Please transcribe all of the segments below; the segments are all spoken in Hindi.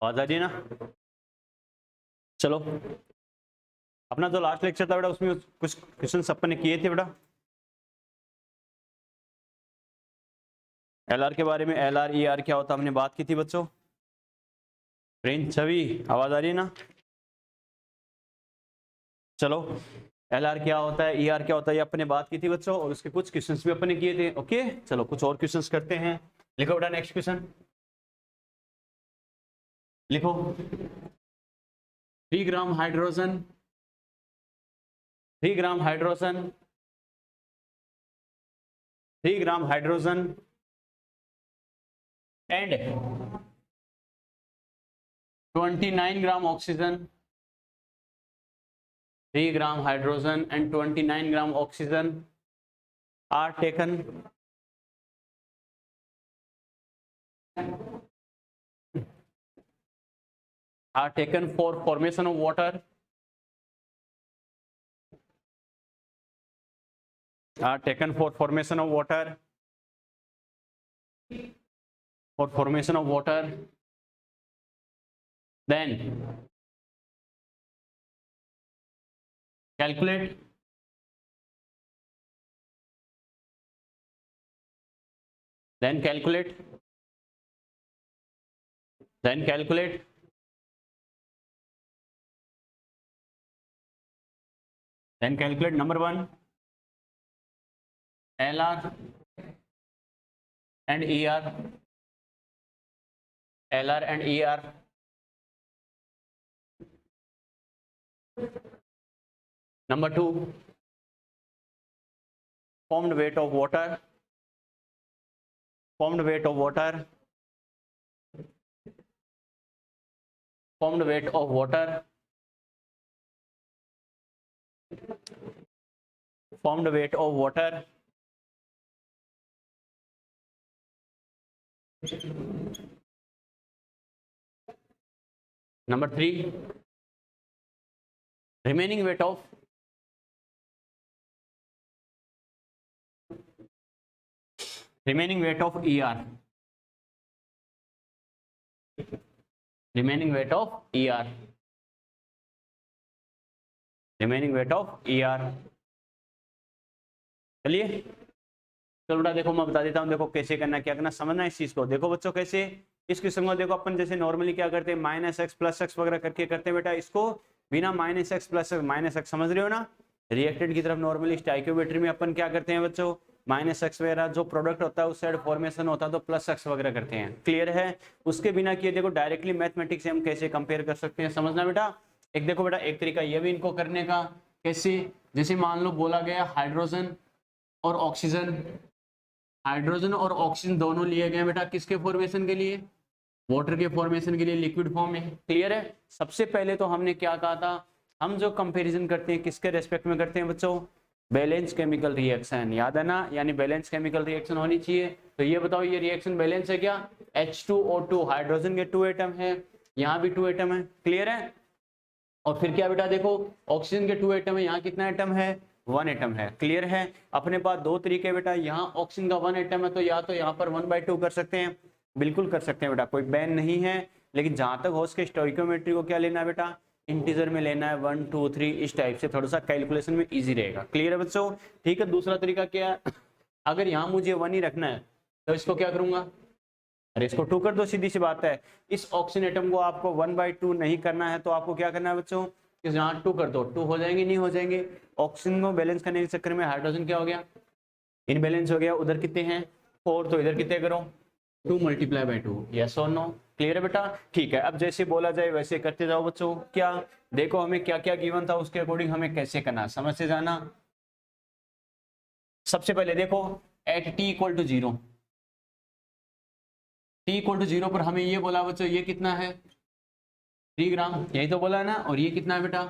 आवाज आ रही है ना? चलो, अपना जो लास्ट लेक्चर था बेटा उसमें कुछ क्वेश्चन अपन ने किए थे बेटा एलआर के बारे में। एलआर ईआर क्या होता है हमने बात की थी बच्चों। प्रिंस छवि आवाज आ रही है ना? चलो, एलआर क्या होता है, ईआर क्या होता है, ये अपने बात की थी बच्चों, और उसके कुछ क्वेश्चंस भी अपने किए थे। ओके, चलो कुछ और क्वेश्चंस करते हैं। लिखो बेटा नेक्स्ट क्वेश्चन, लिखो। 3 gram hydrogen, 3 gram hydrogen, 3 gram hydrogen and 29 gram oxygen, 3 gram hydrogen and 29 gram oxygen are taken for formation of water, are taken for formation of water, for formation of water, then calculate, then calculate, then calculate, then calculate number 1 LR and ER, LR and ER. Number 2 formed weight of water, formed weight of water, formed weight of water, formed weight of water, number 3 remaining weight of ER, remaining weight of ER, remaining weight of ER। चलिए, चलो बेटा देखो मैं बता देता हूँ, देखो कैसे करना, क्या करना, समझना इस चीज को। देखो बच्चों कैसे इस क्वेश्चन को देखो, अपन जैसे नॉर्मली क्या करते हैं -x + x वगैरह करके करते हैं बेटा, इसको बिना -x + x समझ रहे हो ना। रिएक्टेंट की तरफ नॉर्मली स्टाइकियोमेट्री में अपन क्या करते हैं बच्चों, -x वगैरह जो प्रोडक्ट होता है उस साइड फॉर्मेशन होता है तो +x वगैरह करते हैं। क्लियर है? उसके बिना किए देखो डायरेक्टली मैथमेटिक्स से हम कैसे कंपेयर कर सकते हैं, समझना बेटा। एक देखो बेटा एक तरीका ये भी इनको करने का, कैसे, जैसे मान लो बोला गया हाइड्रोजन और ऑक्सीजन, हाइड्रोजन और ऑक्सीजन दोनों लिए गए बेटा किसके फॉर्मेशन के लिए, वाटर के फॉर्मेशन के लिए, लिक्विड फॉर्म में। क्लियर है? सबसे पहले तो हमने क्या कहा था, हम जो कंपैरिजन करते हैं किसके रेस्पेक्ट में करते हैं बच्चों, बैलेंस केमिकल रिएक्शन, याद है ना, यानी बैलेंस केमिकल रिएक्शन होनी चाहिए। तो ये बताओ ये रिएक्शन बैलेंस है क्या, H2O2 हाइड्रोजन के 2 एटम है, यहाँ भी 2 एटम है। क्लियर है? और फिर क्या बेटा देखो ऑक्सीजन के 2 एटम है, यहाँ कितना एटम है, 1 एटम है। क्लियर है? अपने पास 2 तरीके बेटा, यहाँ ऑक्सीजन का 1 एटम है तो या तो यहाँ पर 1/2 कर सकते हैं, बिल्कुल कर सकते हैं बेटा, कोई बैन नहीं है। लेकिन जहां तक हो सके स्टोइकोमेट्री को क्या लेना है बेटा, इंटीजर में लेना है, 1 2 3 इस टाइप से, थोड़ा सा कैलकुलेशन में इजी रहेगा। क्लियर है बच्चों? ठीक है, दूसरा तरीका क्या है, अगर यहाँ मुझे 1 ही रखना है तो इसको क्या करूंगा, अरे इसको 2 कर दो, सीधी सी बात है। इस ऑक्सीजन एटम को आपको 1/2 नहीं करना है तो आपको क्या करना है बच्चों, इस यहाँ 2 कर दो, 2 हो जाएंगे, नहीं हो जाएंगे। ऑक्सीजन को बैलेंस करने के चक्कर में हाइड्रोजन क्या हो गया, इनबैलेंस हो गया, उधर कितने हैं 4, तो इधर कितने करो 2 × 2, यस और नो। क्लियर है बेटा? ठीक है, अब जैसे बोला जाए वैसे करते जाओ बच्चों। क्या देखो हमें क्या क्या गिवन था उसके अकॉर्डिंग हमें कैसे करना, समझ से जाना। सबसे पहले देखो एट t = 0, t = 0 पर हमें ये बोला बच्चों ये कितना है 3 ग्राम, यही तो बोला है ना, और ये कितना है बेटा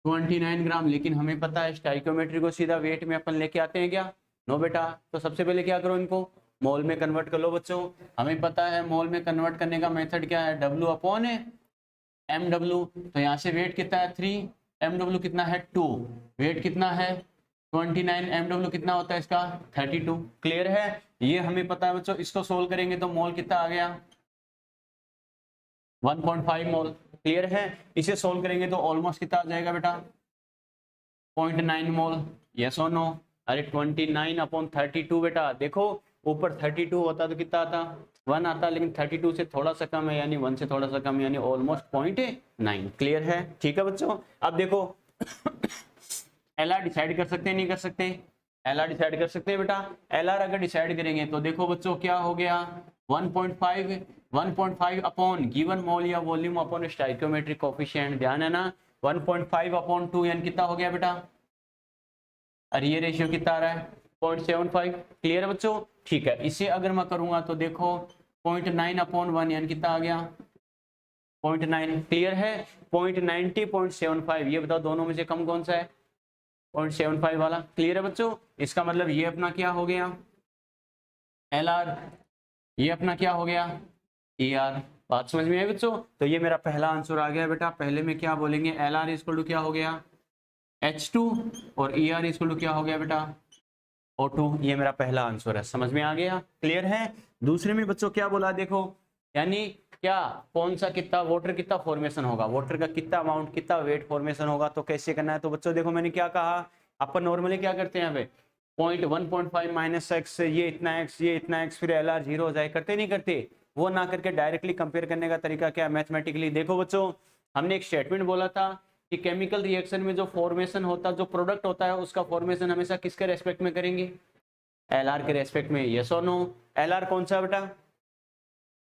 29 ग्राम। लेकिन हमें पता है स्टाइकोमेट्री को सीधा वेट में अपन लेके आते हैं क्या, नो बेटा। तो सबसे पहले क्या करो, इनको मोल में कन्वर्ट कर लो बच्चों। हमें पता है मोल में कन्वर्ट करने का मेथड क्या है, W/mw। तो यहाँ से वेट कितना है 3, mw कितना है 2, वेट कितना है 29, mw कितना होता है इसका 32। क्लियर है? ये हमें पता है बच्चों। इसको सोल्व करेंगे तो मोल कितना आ गया 1.5 मोल। क्लियर है? इसे सोल्व करेंगे तो ऑलमोस्ट कितना आ जाएगा बेटा? 0.9 मोल। यस और नो? अरे 29/32 बेटा। देखो ऊपर 32 होता तो कितना आता? 1 आता, लेकिन 32 से थोड़ा सा कम है, यानी 1 से थोड़ा सा कम, यानी ऑलमोस्ट 0.9। क्लियर है? ठीक है बच्चों। अब देखो एल आर डिसाइड कर सकते हैं, नहीं कर सकते? एल आर डिसाइड कर सकते हैं बेटा। एल आर अगर डिसाइड करेंगे तो देखो बच्चों क्या हो गया? 1.5 अपॉन गिवन मोल या वॉल्यूम अपॉन स्टाइकियोमेट्रिक कोफिशिएंट। ध्यान है ना? 1.5/2 यानी कितना हो गया बेटा? और ये रेशियो कितना आ रहा है? 0.75। क्लियर है बच्चों? ठीक है। इसे अगर मैं करूंगा तो देखो 0.9/1 यानी कितना आ गया? 0.9। क्लियर है? 0.90, 0.75, ये बताओ दोनों में से कम कौन सा है? 0.75 वाला। क्लियर है बच्चों? इसका मतलब ये अपना क्या हो गया? L R. ये अपना क्या हो गया? A R. बात समझ में आई बच्चों? तो ये मेरा पहला आंसर आ गया बेटा। पहले में क्या बोलेंगे? एल आर इक्वल टू क्या हो गया? H2, और ई आर इक्वल टू क्या हो गया बेटा? O2। ये मेरा पहला आंसर है। समझ में आ गया? क्लियर है? दूसरे में बच्चों क्या बोला देखो, यानी क्या कौन सा कितना वाटर कितना फॉर्मेशन होगा, वाटर का कितना अमाउंट कितना वेट फॉर्मेशन होगा, तो कैसे करना है। तो बच्चों देखो मैंने क्या कहा, अपन नॉर्मली क्या करते हैं यहाँ पे 1.5 माइनस एक्स, ये इतना एक्स, ये इतना एक्स, फिर एल आर जीरो हो जाए, करते नहीं करते? वो ना करके डायरेक्टली कंपेयर करने का तरीका क्या है मैथमेटिकली। देखो बच्चों हमने एक स्टेटमेंट बोला था कि केमिकल रिएक्शन में जो फॉर्मेशन होता है, जो प्रोडक्ट होता है, उसका फॉर्मेशन हमेशा किसके रेस्पेक्ट में करेंगे? एल आर के रेस्पेक्ट में। यस और नो? एल आर कौन सा बेटा?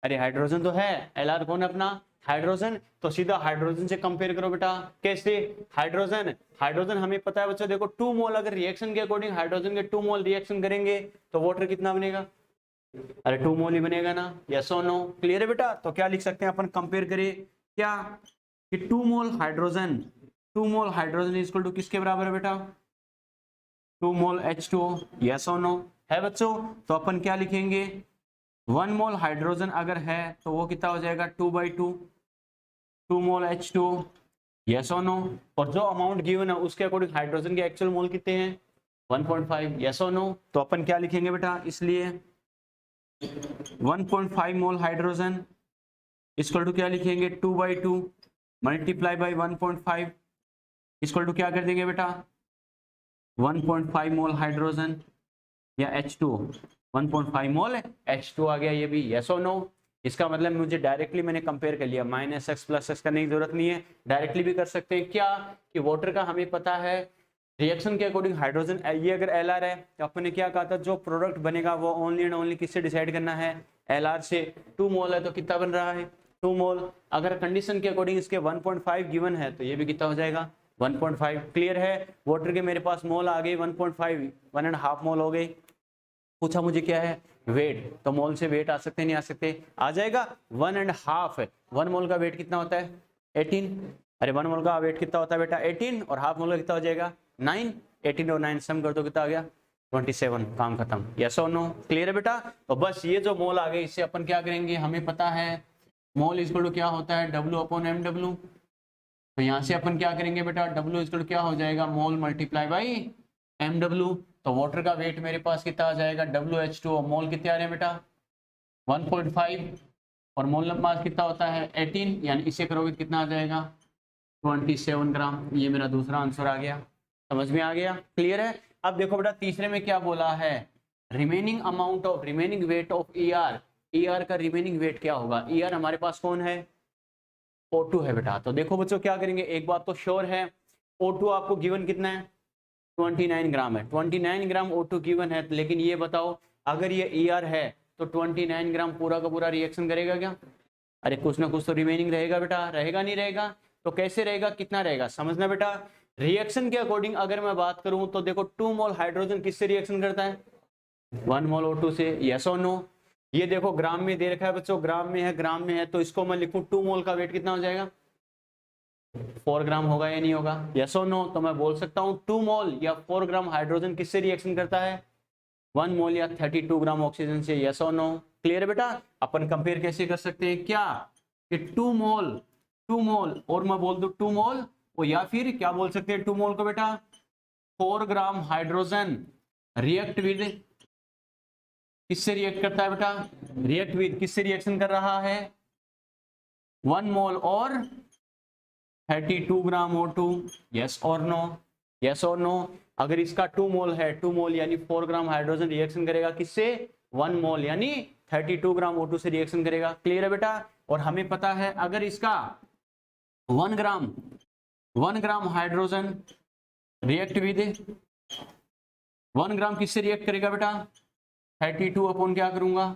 अरे हाइड्रोजन तो है। एल आर कौन है अपना? हाइड्रोजन। तो सीधा हाइड्रोजन से कंपेयर करो बेटा। कैसे? हाइड्रोजन, हाइड्रोजन हमें पता है बच्चों, देखो 2 मोल अगर रिएक्शन के अकॉर्डिंग हाइड्रोजन के 2 मोल रिएक्शन करेंगे तो वाटर कितना बनेगा? अरे 2 मोल ही बनेगा ना। यस और नो? क्लियर है बेटा? तो क्या लिख सकते हैं अपन, कंपेयर करें क्या कि 2 mole hydrogen, 2 mole hydrogen equal to किसके बराबर है बेटा? 2 मोल H2O। यस और नो? है बच्चों? तो अपन क्या लिखेंगे? 1 मोल हाइड्रोजन अगर है तो वो कितना हो जाएगा? 2/2, 2 मोल H2O। यस और नो? और जो अमाउंट गिवन है उसके अकॉर्डिंग हाइड्रोजन के एक्चुअल मोल कितने हैं? 1.5। यस और नो? तो अपन क्या लिखेंगे बेटा, इसलिए 1.5 मोल हाइड्रोजन इक्वल टू क्या लिखेंगे? 2/2 मल्टीप्लाई बाई 1.5 इक्वल टू क्या कर देंगे बेटा? 1.5 मोल हाइड्रोजन या H2O। 1.5 मोल H2 आ गया ये भी। यस और नो? इसका मतलब मुझे डायरेक्टली मैंने कंपेयर कर लिया, माइनस एक्स प्लस एक्स करने की जरूरत नहीं है, डायरेक्टली भी कर सकते हैं। क्या कि वाटर का हमें पता है रिएक्शन के अकॉर्डिंग हाइड्रोजन, ये अगर एल आर है तो अपन ने क्या कहा था, जो प्रोडक्ट बनेगा वो ओनली एंड ओनली किससे डिसाइड करना है? एल आर से। 2 मोल है तो कितना बन रहा है? 2 मोल। अगर कंडीशन के अकॉर्डिंग इसके 1.5 गिवन है तो ये भी कितना हो जाएगा? 1.5। क्लियर है? वाटर के मेरे पास मोल आ गई 1.5, 1.5 मोल हो गई। पूछा मुझे क्या है? वेट। तो मोल से वेट आ सकते नहीं आ सकते? आ जाएगा। 1.5 है। 1 मोल का वेट कितना होता है? 18। अरे 1 मोल का वेट कितना होता है बेटा? 18, और हाफ मोल का कितना हो जाएगा? 9। 18 और 9 सम कर दो कितना आ गया? 27। काम खत्म। यस और नो? क्लियर है बेटा? तो बस ये जो मोल आ गए इससे अपन क्या करेंगे, हमें पता है मोल इक्वल टू क्या होता है? W/mw। तो यहाँ से अपन क्या करेंगे बेटा? W इक्वल टू क्या हो जाएगा? मोल मल्टीप्लाई बाई mw। तो वाटर का वेट मेरे पास कितना आ जाएगा? WH2O। मोल कितने आ रहे हैं बेटा? 1.5, और मोल मास कितना होता है? 18, यानी इसे करोगे तो कितना आ जाएगा? 27 ग्राम। ये मेरा दूसरा आंसर आ गया। समझ में आ गया? क्लियर है? अब देखो बेटा तीसरे में क्या बोला है, remaining amount of remaining weight of E R. E R का रिमेनिंग वेट क्या होगा? ई आर हमारे पास कौन है? O2 है बेटा। तो देखो बच्चों क्या करेंगे, एक बात तो श्योर है, O2 आपको गिवन कितना है? 29 ग्राम है। 29 ग्राम O2 गिवन है, लेकिन ये बताओ अगर ये ER है तो 29 ग्राम पूरा का पूरा रिएक्शन करेगा क्या? अरे कुछ ना कुछ तो रिमेनिंग रहेगा बेटा, रहेगा नहीं रहेगा? तो कैसे रहेगा, कितना रहेगा, समझना बेटा। रिएक्शन के अकॉर्डिंग अगर मैं बात करूं तो देखो 2 मोल हाइड्रोजन किससे रिएक्शन करता है? 1 मोल O2 से। यस और नो? ये देखो ग्राम में दे रखा है बच्चों, ग्राम में है, ग्राम में है, तो इसको मैं लिखूं 2 मोल का वेट कितना हो जाएगा? 4 ग्राम होगा या नहीं होगा? यस और नो? तो मैं बोल सकता हूं 2 मोल या 4 ग्राम हाइड्रोजन किससे रिएक्शन करता है? 1 मोल या 32 ग्राम ऑक्सीजन से। यस और नो? क्लियर है बेटा? अपन कंपेयर कैसे कर सकते हैं क्या कि 2 मोल और मैं बोल दूं 2 मोल, और या फिर क्या बोल सकते हैं 2 मोल को बेटा? 4 ग्राम हाइड्रोजन रिएक्ट विद किससे रिएक्ट करता है बेटा? रिएक्ट विद किससे रिएक्शन कर रहा है? 1 मोल और 32 ग्राम O2, यस और नो, यस और नो। अगर इसका 2 मोल है, 2 मोल यानी 4 ग्राम हाइड्रोजन रिएक्शन करेगा किससे, 1 मोल यानी 32 ग्राम O2 से रिएक्शन करेगा। क्लियर है बेटा। और हमें पता है अगर इसका 1 ग्राम हाइड्रोजन रिएक्ट विद 1 ग्राम किससे रिएक्ट करेगा बेटा, 32 अपॉन क्या करूंगा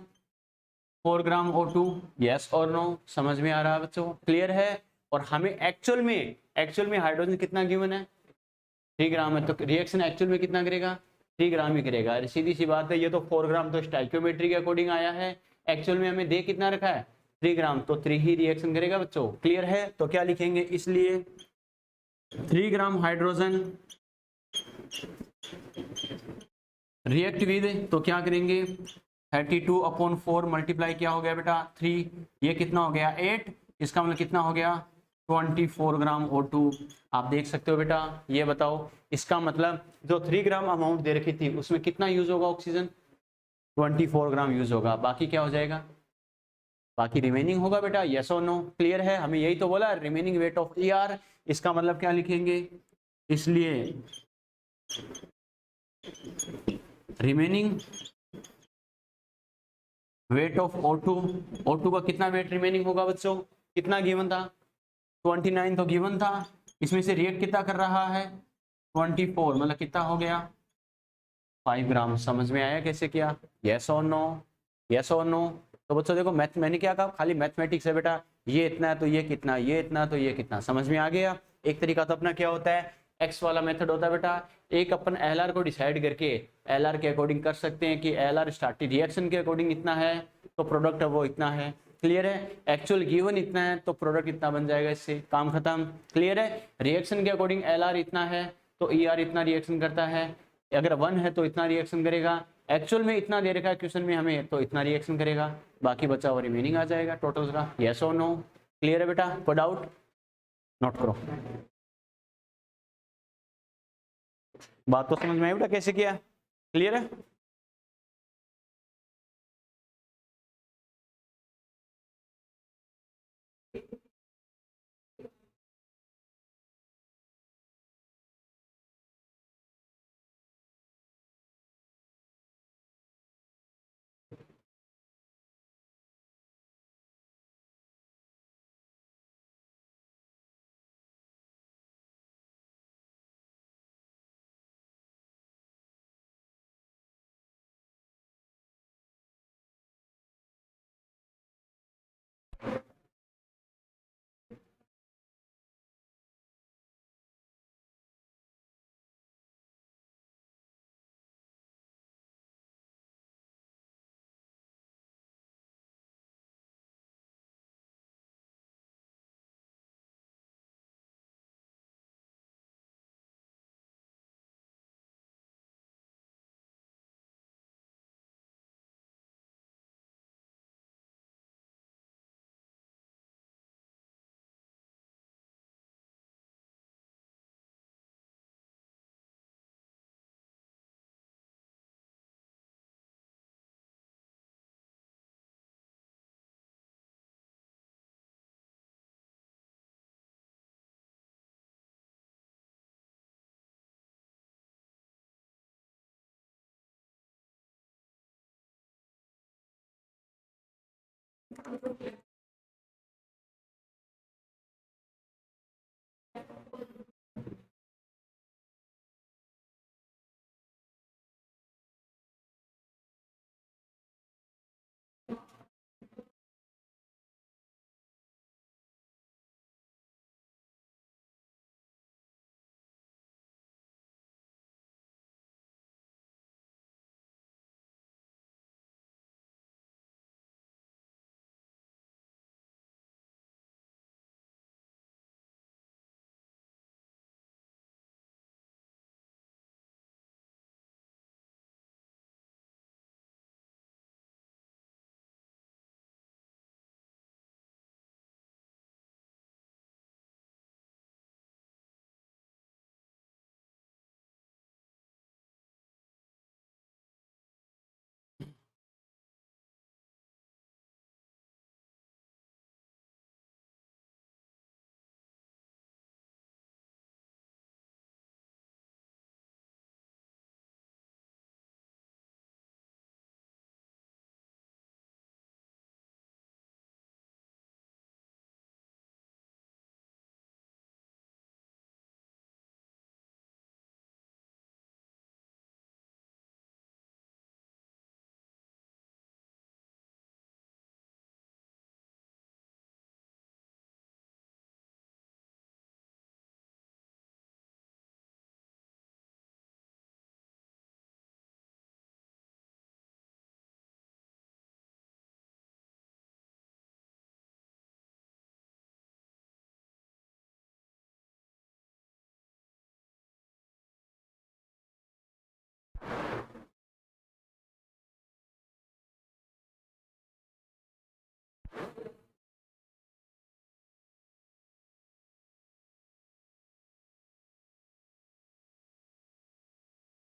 4 ग्राम O2, यस और नो, समझ में आ रहा है बच्चों, क्लियर है। और हमें एक्चुअल में हाइड्रोजन कितना गिवन है, 3 ग्राम है, तो रिएक्शन एक्चुअल में कितना करेगा, 3 ग्राम ही करेगा। अरे सीधी सी बात है, ये तो 4 ग्राम तो स्टोइकियोमेट्री के अकॉर्डिंग आया है, एक्चुअल में हमें दे कितना रखा है 3 ग्राम, तो 3 ही रिएक्शन करेगा बच्चों। क्लियर है। तो क्या लिखेंगे, इसलिए 3 ग्राम हाइड्रोजन रिएक्ट विद, तो क्या करेंगे 32 अपॉन 4 मल्टीप्लाई क्या हो गया बेटा 3, ये कितना हो गया 8, इसका मतलब कितना हो गया 24 ग्राम O2। आप देख सकते हो बेटा। ये बताओ इसका मतलब जो 3 ग्राम अमाउंट दे रखी थी उसमें कितना यूज होगा ऑक्सीजन, 24 ग्राम यूज होगा, बाकी क्या हो जाएगा, बाकी रिमेनिंग होगा बेटा, यस और नो। क्लियर है। हमें यही तो बोला रिमेनिंग वेट ऑफ ER, इसका मतलब क्या लिखेंगे, इसलिए रिमेनिंग वेट ऑफ O2 का कितना वेट रिमेनिंग होगा बच्चों, कितना गिवन था 29 तो गिवन था, इसमें से रिएक्ट कितना कर रहा है 24, मतलब कितना हो गया 5 ग्राम। समझ में आया कैसे किया, यस और नो, यस और नो। तो बच्चों देखो मैथ मैंने क्या कहा, खाली मैथमेटिक्स है बेटा, ये इतना है तो ये कितना, ये इतना तो ये कितना, समझ में आ गया। एक तरीका तो अपना क्या होता है, एक्स वाला मेथड होता है बेटा, एक अपन LR को डिसाइड करके LR के अकॉर्डिंग कर सकते हैं कि LR स्टार्टिंग रिएक्शन के अकॉर्डिंग इतना है तो प्रोडक्ट है वो इतना है। क्लियर है। एक्चुअल गिवन इतना है तो प्रोडक्ट इतना बन जाएगा, इससे काम खत्म। क्लियर है। रिएक्शन के अकॉर्डिंग LR इतना है तो ER इतना रिएक्शन करता है, अगर 1 है तो इतना रिएक्शन करेगा, एक्चुअल में इतना दे रखा है क्वेश्चन में हमें तो इतना रिएक्शन करेगा, बाकी बचा हुआ रिमेनिंग आ जाएगा टोटल का, यस और नो। क्लियर है बेटा, कोई डाउट, नोट करो। बात तो समझ में आई बेटा कैसे किया, क्लियर है।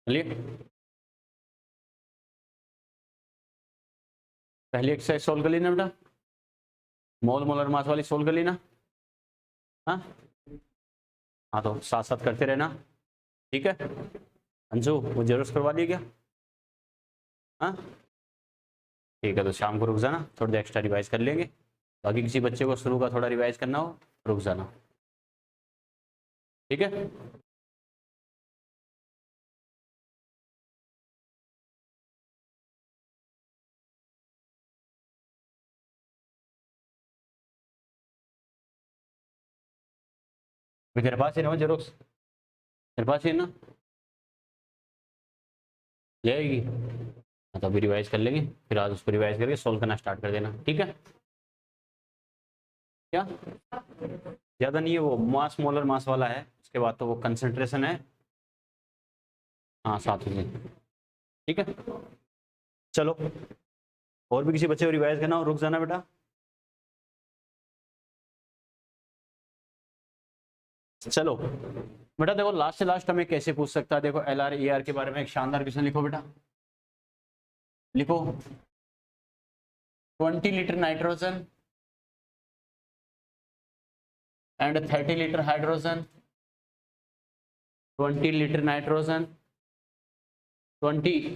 चलिए पहली एक्सरसाइज सोल्व कर ली ना बेटा, मोल मोलर मास वाली सोल्व कर ली ना। हाँ हाँ, तो साथ साथ करते रहना, ठीक है। अंशु वो जेरोक्स करवा लिए क्या? हाँ ठीक है, तो शाम को रुक जाना, थोड़ी देर एक्स्ट्रा रिवाइज कर लेंगे। बाकी किसी बच्चे को शुरू का थोड़ा रिवाइज करना हो रुक जाना, ठीक है। तेरे पास ही ना जेरोक्स, तेरे पास ही ना ले आएगी, हाँ तो अभी रिवाइज कर लेंगे, फिर आज उसको रिवाइज करके सोल्व करना स्टार्ट कर देना, ठीक है। क्या ज़्यादा नहीं है, वो मास मोलर मास वाला है, उसके बाद तो वो कंसंट्रेशन है। हाँ साथ में, ठीक है। चलो और भी किसी बच्चे को रिवाइज करना हो रुक जाना बेटा। चलो बेटा देखो, लास्ट से लास्ट हमें कैसे पूछ सकता है, देखो एल आर ई आर के बारे में एक शानदार क्वेश्चन लिखो बेटा, लिखो 20 litre nitrogen and 30 litre hydrogen, 20 litre nitrogen 20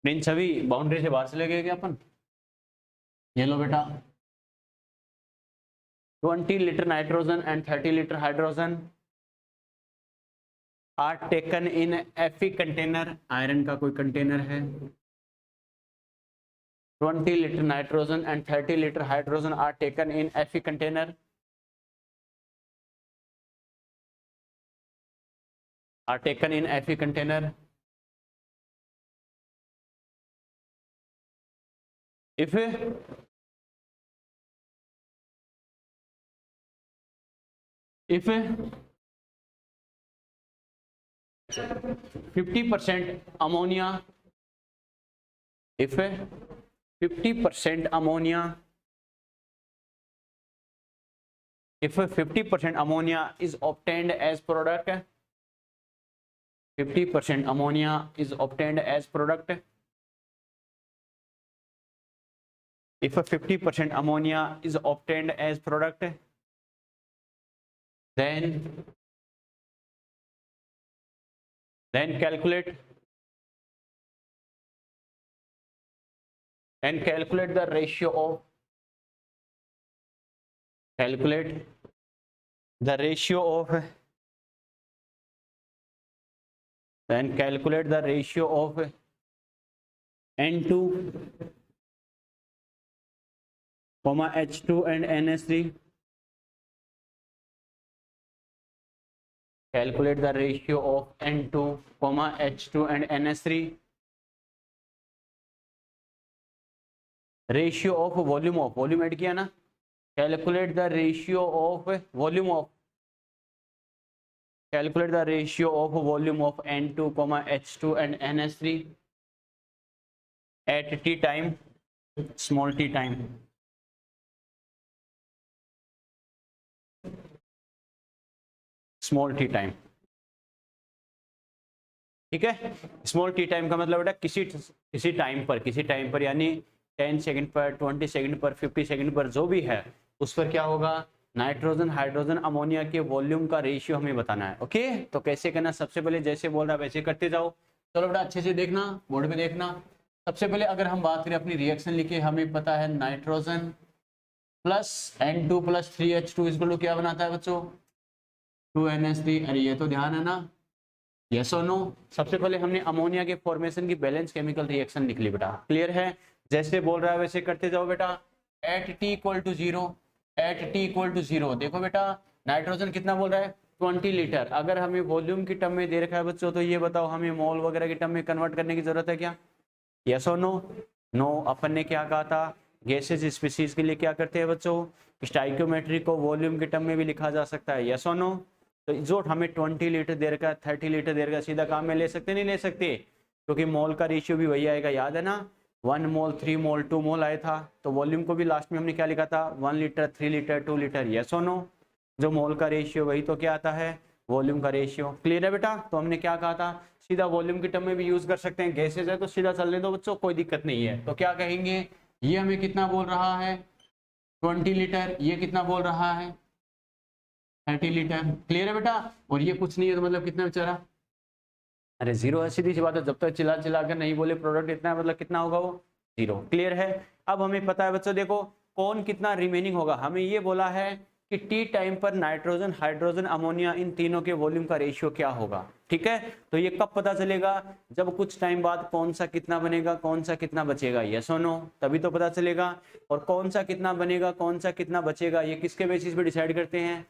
इन सभी बाउंड्री से बाहर चले गए क्या अपन, ये लो बेटा 20 litre nitrogen and 30 litre hydrogen are taken in एफी कंटेनर, आयरन का कोई कंटेनर है। 20 litre nitrogen and 30 litre hydrogen are taken in एफी container, are taken in Fe container. If 50% ammonia, if 50% ammonia, if 50% ammonia is obtained as product, 50% ammonia is obtained as product, if 50% ammonia is obtained as product, then calculate the ratio of, calculate the ratio of, then calculate the ratio of N2, H2 and NH3. Calculate the ratio of N2, H2 and NH3. Ratio of volume add किया ना, calculate the ratio of volume of, calculate the ratio of volume of N2, H2 and NH3 at T time, small t time. Small T time, ठीक है। स्मॉल टी टाइम का मतलब बेटा किसी टाइम पर यानी 10 सेकंड पर, 20 सेकंड पर, 50 सेकंड पर जो भी है उस पर क्या होगा, नाइट्रोजन हाइड्रोजन अमोनिया के वॉल्यूम का रेशियो हमें बताना है। ओके तो कैसे करना, सबसे पहले जैसे बोल रहा है वैसे करते जाओ। चलो बेटा अच्छे से देखना, बोर्ड पे देखना। सबसे पहले अगर हम बात करें अपनी रिएक्शन लिखे, हमें पता है nitrogen plus N2 plus 3H2 equal to क्या बनाता है बच्चों, 2NH3। अरे ये तो ध्यान है ना, यस और नो। सबसे पहले हमने अमोनिया के फॉर्मेशन की बैलेंस केमिकल रिएक्शन लिख ली बेटा, क्लियर है। जैसे बोल रहा है वैसे करते जाओ बेटा। At T equal to zero, देखो बेटा नाइट्रोजन कितना बोल रहा है 20 लीटर। अगर हमें वॉल्यूम की टर्म में दे रखा है बच्चों तो ये बताओ हमें मोल वगैरह की टर्म में कन्वर्ट करने की जरूरत है क्या, यस और नो। नो, अपन ने क्या कहा था, गैसेज स्पीशीज के लिए क्या करते हैं बच्चों, स्टाइकियोमेट्री को वॉल्यूम के टर्म में भी लिखा जा सकता है, यस और नो। तो जो हमें 20 लीटर दे रखा है, 30 लीटर दे रखा है, सीधा काम में ले सकते नहीं ले सकते, क्योंकि मोल का रेशियो भी वही आएगा, याद है ना, 1 मोल 3 मोल 2 मोल आया था। तो वॉल्यूम को भी लास्ट में हमने क्या लिखा था, 1 लीटर 3 लीटर 2 लीटर, यस और नो। जो मोल का रेशियो वही तो क्या आता है वॉल्यूम का रेशियो। क्लियर है बेटा? तो हमने क्या कहा था, सीधा वॉल्यूम की टर्म में भी यूज कर सकते हैं, गैसेज है तो सीधा चलने दो बच्चों, कोई दिक्कत नहीं है। तो क्या कहेंगे, ये हमें कितना बोल रहा है 20 लीटर, ये कितना बोल रहा है 30 लीटर। क्लियर है बेटा? और ये कुछ नहीं है तो मतलब कितना बेचारा, अरे जीरो है, सीधी सी बात है, जब तक चिल्ला चिल्ला कर नहीं बोले प्रोडक्ट इतना है मतलब कितना होगा वो जीरो। क्लियर है? अब हमें पता है बच्चों, देखो कौन कितना रिमेनिंग होगा, हमें ये बोला है कि टी टाइम पर नाइट्रोजन, हाइड्रोजन, अमोनिया इन तीनों के वॉल्यूम का रेशियो क्या होगा। ठीक है, तो ये कब पता चलेगा, जब कुछ टाइम बाद कौन सा कितना बनेगा, कौन सा कितना बचेगा, यस और नो, तभी तो पता चलेगा। और कौन सा कितना बनेगा, कौन सा कितना बचेगा, ये किसके बेसिस पे डिसाइड करते हैं,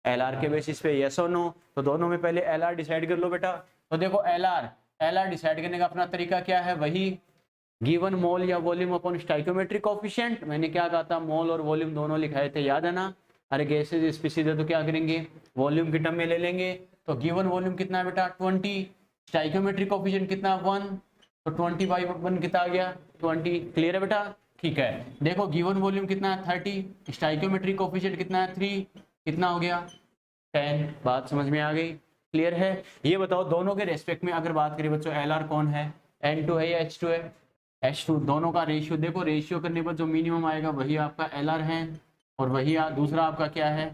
एलआर के बेसिस पे, यस और नो। तो दोनों में पहले एलआर डिसाइड कर लो बेटा। तो देखो एलआर डिसाइड करने का अपना तरीका क्या है, वही गिवन मोल या वॉल्यूम अपॉन स्टाइकोमेट्रिक कोफिशिएंट। मैंने क्या कहा था, मोल और वॉल्यूम दोनों लिखाए थे, याद है ना। अरे गैसेज स्पीसीज है तो क्या करेंगे, वॉल्यूम की टर्म में ले लेंगे। तो गिवन वॉल्यूम कितना है बेटा 20, स्टाइकोमेट्रिक कोफिशिएंट कितना 1, तो 20 बाई 1 कितना आ गया 20। क्लियर है बेटा? ठीक है, देखो गिवन वॉल्यूम कितना है 30, स्टाइकोमेट्रिक कोफिशिएंट कितना है 3, कितना हो गया 10। बात समझ में आ गई? क्लियर है? ये बताओ दोनों के रेस्पेक्ट में अगर बात करें बच्चों, एलआर कौन है, N2 है या H2 है, H2। दोनों का रेशियो देखो, रेशियो करने पर जो मिनिमम आएगा वही आपका एलआर है, और वही दूसरा आपका क्या है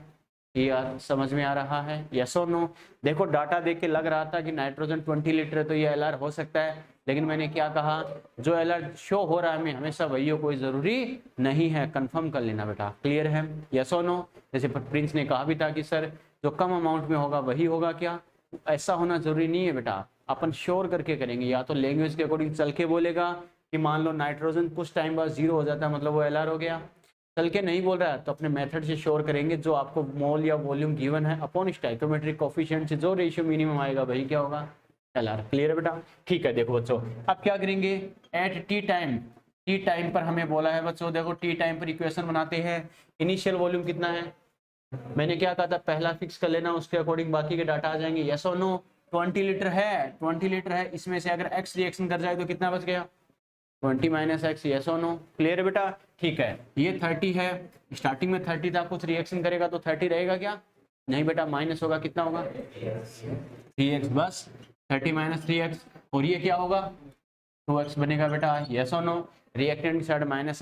ER। समझ में आ रहा है, यस और नो? देखो डाटा देख के लग रहा था कि नाइट्रोजन 20 लीटर है तो ये एलआर हो सकता है, लेकिन मैंने क्या कहा, जो एलआर शो हो रहा है हमें हमेशा वही हो, कोई जरूरी नहीं है, कंफर्म कर लेना बेटा। क्लियर है, यस और नो? जैसे प्रिंस ने कहा भी था कि सर जो कम अमाउंट में होगा वही होगा, क्या ऐसा होना जरूरी नहीं है बेटा, अपन श्योर करके करेंगे। या तो लैंग्वेज के अकॉर्डिंग चल के बोलेगा कि मान लो नाइट्रोजन कुछ टाइम बाद जीरो हो जाता है मतलब वो एलआर हो गया, चल के नहीं बोल रहा है तो अपने मेथड से श्योर करेंगे, जो आपको मोल या वॉल्यूम गिवन है अपॉन स्टाइकोमेट्रिक कोफिशिएंट से जो रेशियो मिनिमम आएगा वही क्या होगा एलआर। क्लियर है बेटा? ठीक है, देखो बच्चों अब क्या करेंगे, एट टी टाइम पर हमें बोला है बच्चों, देखो टी टाइम पर इक्वेशन बनाते हैं। इनिशियल वॉल्यूम कितना है, मैंने क्या कहा था, पहला फिक्स कर लेना, उसके अकॉर्डिंग बाकी के डाटा आ जाएंगे, यस और नो। 20 लीटर है, 20 लीटर है, इसमें से अगर x रिएक्शन कर जाए तो कितना बच गया 20 माइनस एक्स, यस और नो। क्लियर है बेटा? ठीक है, ये 30 है, स्टार्टिंग में 30 था, कुछ रिएक्शन करेगा तो 30 रहेगा क्या, नहीं बेटा माइनस होगा, कितना होगा 3x, बस 30 माइनस 3x, और ये क्या होगा 2x बनेगा बेटा, यस और नो। रिएक्टेंट की साइड माइनस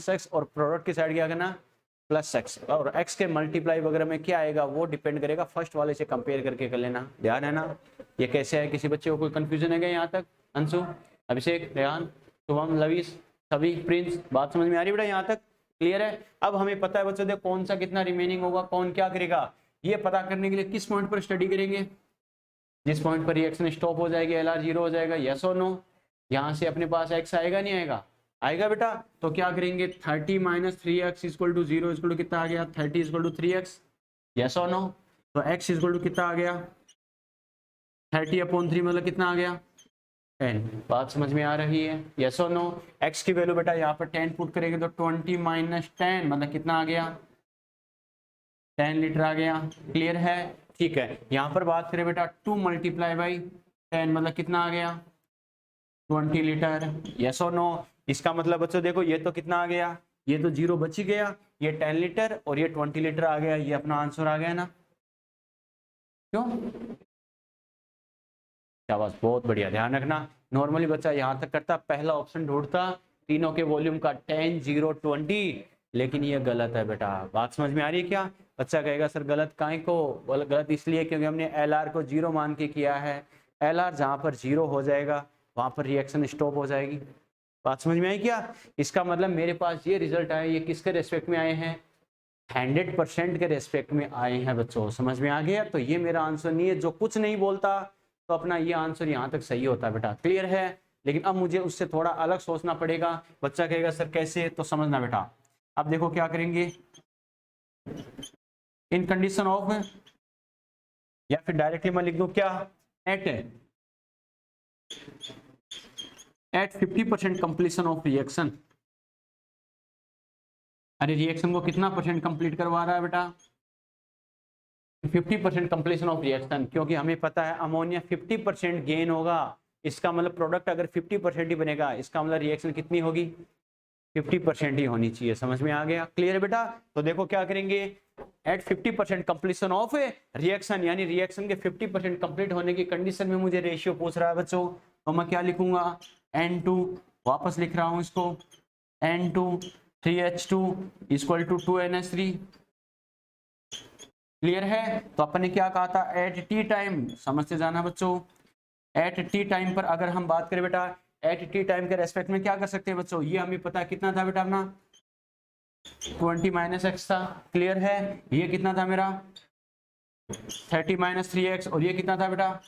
एक्स और प्रोडक्ट की साइड क्या करना प्लस एक्स, और x के मल्टीप्लाई वगैरह में क्या आएगा वो डिपेंड करेगा, फर्स्ट वाले से कंपेयर करके कर लेना, ध्यान है ना। ये कैसे है, किसी बच्चे को कोई कंफ्यूजन है क्या यहाँ तक, अंशु, अभिषेक, रेहान, शुभम, लवीश, सभी, प्रिंस, बात समझ में आ रही है बेटा यहाँ तक? क्लियर है? अब हमें पता है बच्चों देखो कौन सा कितना रिमेनिंग होगा, कौन क्या करेगा, ये पता करने के लिए किस पॉइंट पर स्टडी करेंगे, जिस पॉइंट पर रिएक्शन स्टॉप हो जाएगी, एलआर जीरो हो जाएगा, यस और नो। यहाँ से अपने पास x आएगा नहीं आएगा, आएगा बेटा। तो क्या करेंगे 30 minus 3x equal to 0 equal to कितना आ गया 30 इक्वल टू 3x, यस और नो। तो x इक्वल टू कितना आ गया 30/3 मतलब कितना आ गया 10। बात समझ में आ रही है, यस और नो। x की वैल्यू बेटा यहाँ पर 10 पुट करेंगे तो 20 माइनस 10 मतलब कितना आ गया 10 लीटर आ गया। क्लियर है? ठीक है, यहाँ पर बात करें बेटा 2 मल्टीप्लाई बाई 10 मतलब कितना आ गया 20 लीटर, यस और नो। इसका मतलब बच्चों देखो ये तो कितना आ गया, ये तो जीरो बच ही गया, ये 10 लीटर और ये 20 लीटर आ गया, ये अपना आंसर आ गया ना, क्यों? शाबाश, बहुत बढ़िया, ध्यान रखना। नॉर्मली बच्चा यहाँ तक करता, पहला ऑप्शन ढूंढता तीनों के वॉल्यूम का 10, 0, 20, लेकिन ये गलत है बेटा। बात समझ में आ रही है क्या? बच्चा कहेगा सर गलत काहे को, गलत इसलिए क्योंकि हमने एलआर को जीरो मान के किया है, एलआर जहाँ पर जीरो हो जाएगा वहां पर रिएक्शन स्टॉप हो जाएगी। बात समझ में आई क्या? इसका मतलब मेरे पास ये रिजल्ट आए, ये किसके रेस्पेक्ट में आए हैं 100% के रेस्पेक्ट में आए हैं बच्चों, समझ में आ गया? तो ये मेरा आंसर नहीं है, जो कुछ नहीं बोलता तो अपना ये आंसर यहाँ तक सही होता है बेटा। क्लियर है? लेकिन अब मुझे उससे थोड़ा अलग सोचना पड़ेगा। बच्चा कहेगा सर कैसे, तो समझना बेटा। अब देखो क्या करेंगे, इन कंडीशन ऑफ, या फिर डायरेक्टली मैं लिख दूं क्या, एट 50% कंप्लीशन ऑफ रिएक्शन। अरे रिएक्शन को कितना परसेंट कंप्लीट करवा रहा है बेटा 50% कंप्लीशन ऑफ रिएक्शन, क्योंकि हमें पता है अमोनिया 50% गेन होगा, इसका मतलब प्रोडक्ट अगर 50% ही बनेगा, इसका मतलब रिएक्शन कितनी होगी 50% ही होनी चाहिए। समझ में आ गया? क्लियर है बेटा? तो देखो क्या करेंगे, एट 50% कंप्लीशन ऑफ रिएक्शन, यानी रिएक्शन के 50% कंप्लीट होने की कंडीशन में मुझे रेशियो पूछ रहा है बच्चों, तो मैं क्या लिखूंगा, N2, वापस लिख रहा हूं इसको, N2 3H2 equal to 2NH3। Clear है? तो अपन ने क्या कहा था, एट टी टाइम, समझते जाना बच्चों, एट टी टाइम पर अगर हम बात करें बेटा, एट टी टाइम के रेस्पेक्ट में क्या कर सकते हैं बच्चों, ये हमें पता कितना था बेटा अपना 20 माइनस एक्स था। क्लियर है? ये कितना था मेरा 30 माइनस 3x, और ये कितना था बेटा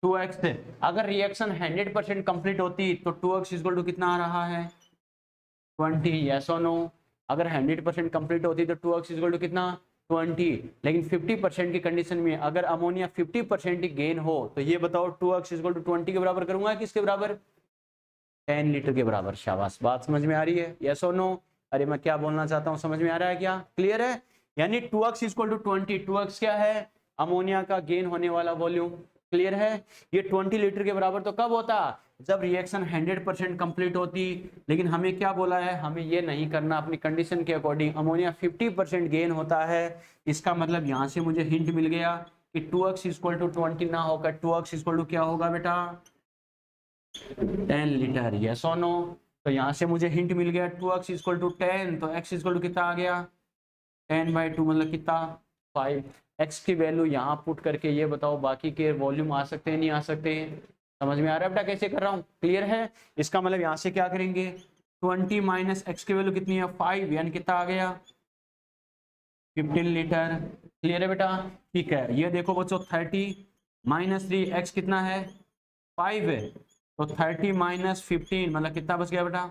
2x। अगर रिएक्शन 100% कंप्लीट होती तो 2x इक्वल टू कितना आ रहा है 20, यस और नो? अगर 100% कंप्लीट होती तो 2x इक्वल टू कितना 20, लेकिन 50% की कंडीशन में अगर अमोनिया 50% ही गेन हो तो ये बताओ 2x इक्वल टू 20 के बराबर करूंगा, किसके बराबर, 10 लीटर के बराबर। शाबाश, बात समझ में आ रही है, यस और नो? अरे मैं क्या बोलना चाहता हूँ, समझ में आ रहा है क्या? क्लियर है? यानी 2x इक्वल टू 20, 2x क्या है, अमोनिया का गेन होने वाला वॉल्यूम। क्लियर है? ये 20 लीटर के बराबर तो कब होता, जब रिएक्शन 100% कंप्लीट होती। लेकिन हमें क्या बोला है, हमें ये नहीं करना, अपनी कंडीशन के अकॉर्डिंग अमोनिया 50% गेन होता है। इसका मतलब यहाँ से मुझे हिंट मिल गया कि 2x इक्वल टू 20 ना होकर 2x इक्वल टू क्या होगा बेटा 10 लीटर, यस और नो? तो यहाँ से मुझे हिंट मिल गया 2x इक्वल टू 10, तो x इक्वल टू कितना आ गया 10/2, मतलब कितना 5। x की वैल्यू यहाँ पुट करके ये बताओ बाकी के वॉल्यूम आ सकते हैं नहीं आ सकते हैं? समझ में आ रहा है बेटा कैसे कर रहा हूँ? क्लियर है? इसका मतलब यहाँ से क्या करेंगे, 20 माइनस एक्स की वैल्यू कितनी है 5, यानी कितना आ गया 15 लीटर। क्लियर है बेटा? ठीक है, ये देखो बच्चों 30 माइनस 3, एक्स कितना है 5 है, तो 30 माइनस 15 मतलब कितना बच गया बेटा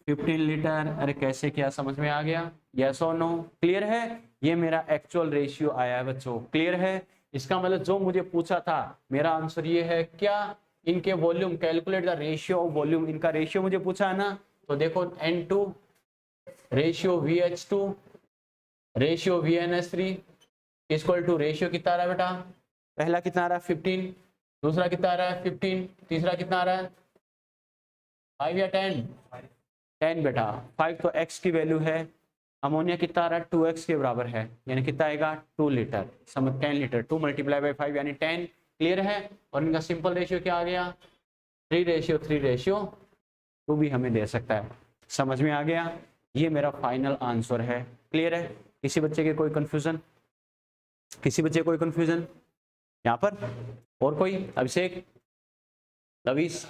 15 लीटर। अरे कैसे, क्या समझ में आ गया, यस और नो? क्लियर है? ये मेरा एक्चुअल रेशियो आया है बच्चों। क्लियर है? इसका मतलब जो मुझे पूछा था मेरा आंसर ये है, क्या इनके volume, calculate the ratio of volume, इनका रेशियो मुझे पूछा है ना। तो देखो N2 ratio VH2 ratio VNS3 equal to ratio कितना आ रहा है बेटा, पहला कितना आ रहा है 15, दूसरा कितना आ रहा है 15, तीसरा कितना आ रहा है 5 या 10, 10 बेटा 5। तो x की वैल्यू है, अमोनिया कितना आ रहा है 2x के बराबर है, यानी कितना आएगा 2 लीटर, समझ 10 लीटर 2 मल्टीप्लाई बाई 5 यानी 10। क्लियर है? और इनका सिंपल रेशियो क्या आ गया 3:3:2 भी हमें दे सकता है। समझ में आ गया? ये मेरा फाइनल आंसर है। क्लियर है? किसी बच्चे के कोई कंफ्यूजन, किसी बच्चे कोई कंफ्यूजन यहाँ पर, और कोई, अभिषेक, लवीस?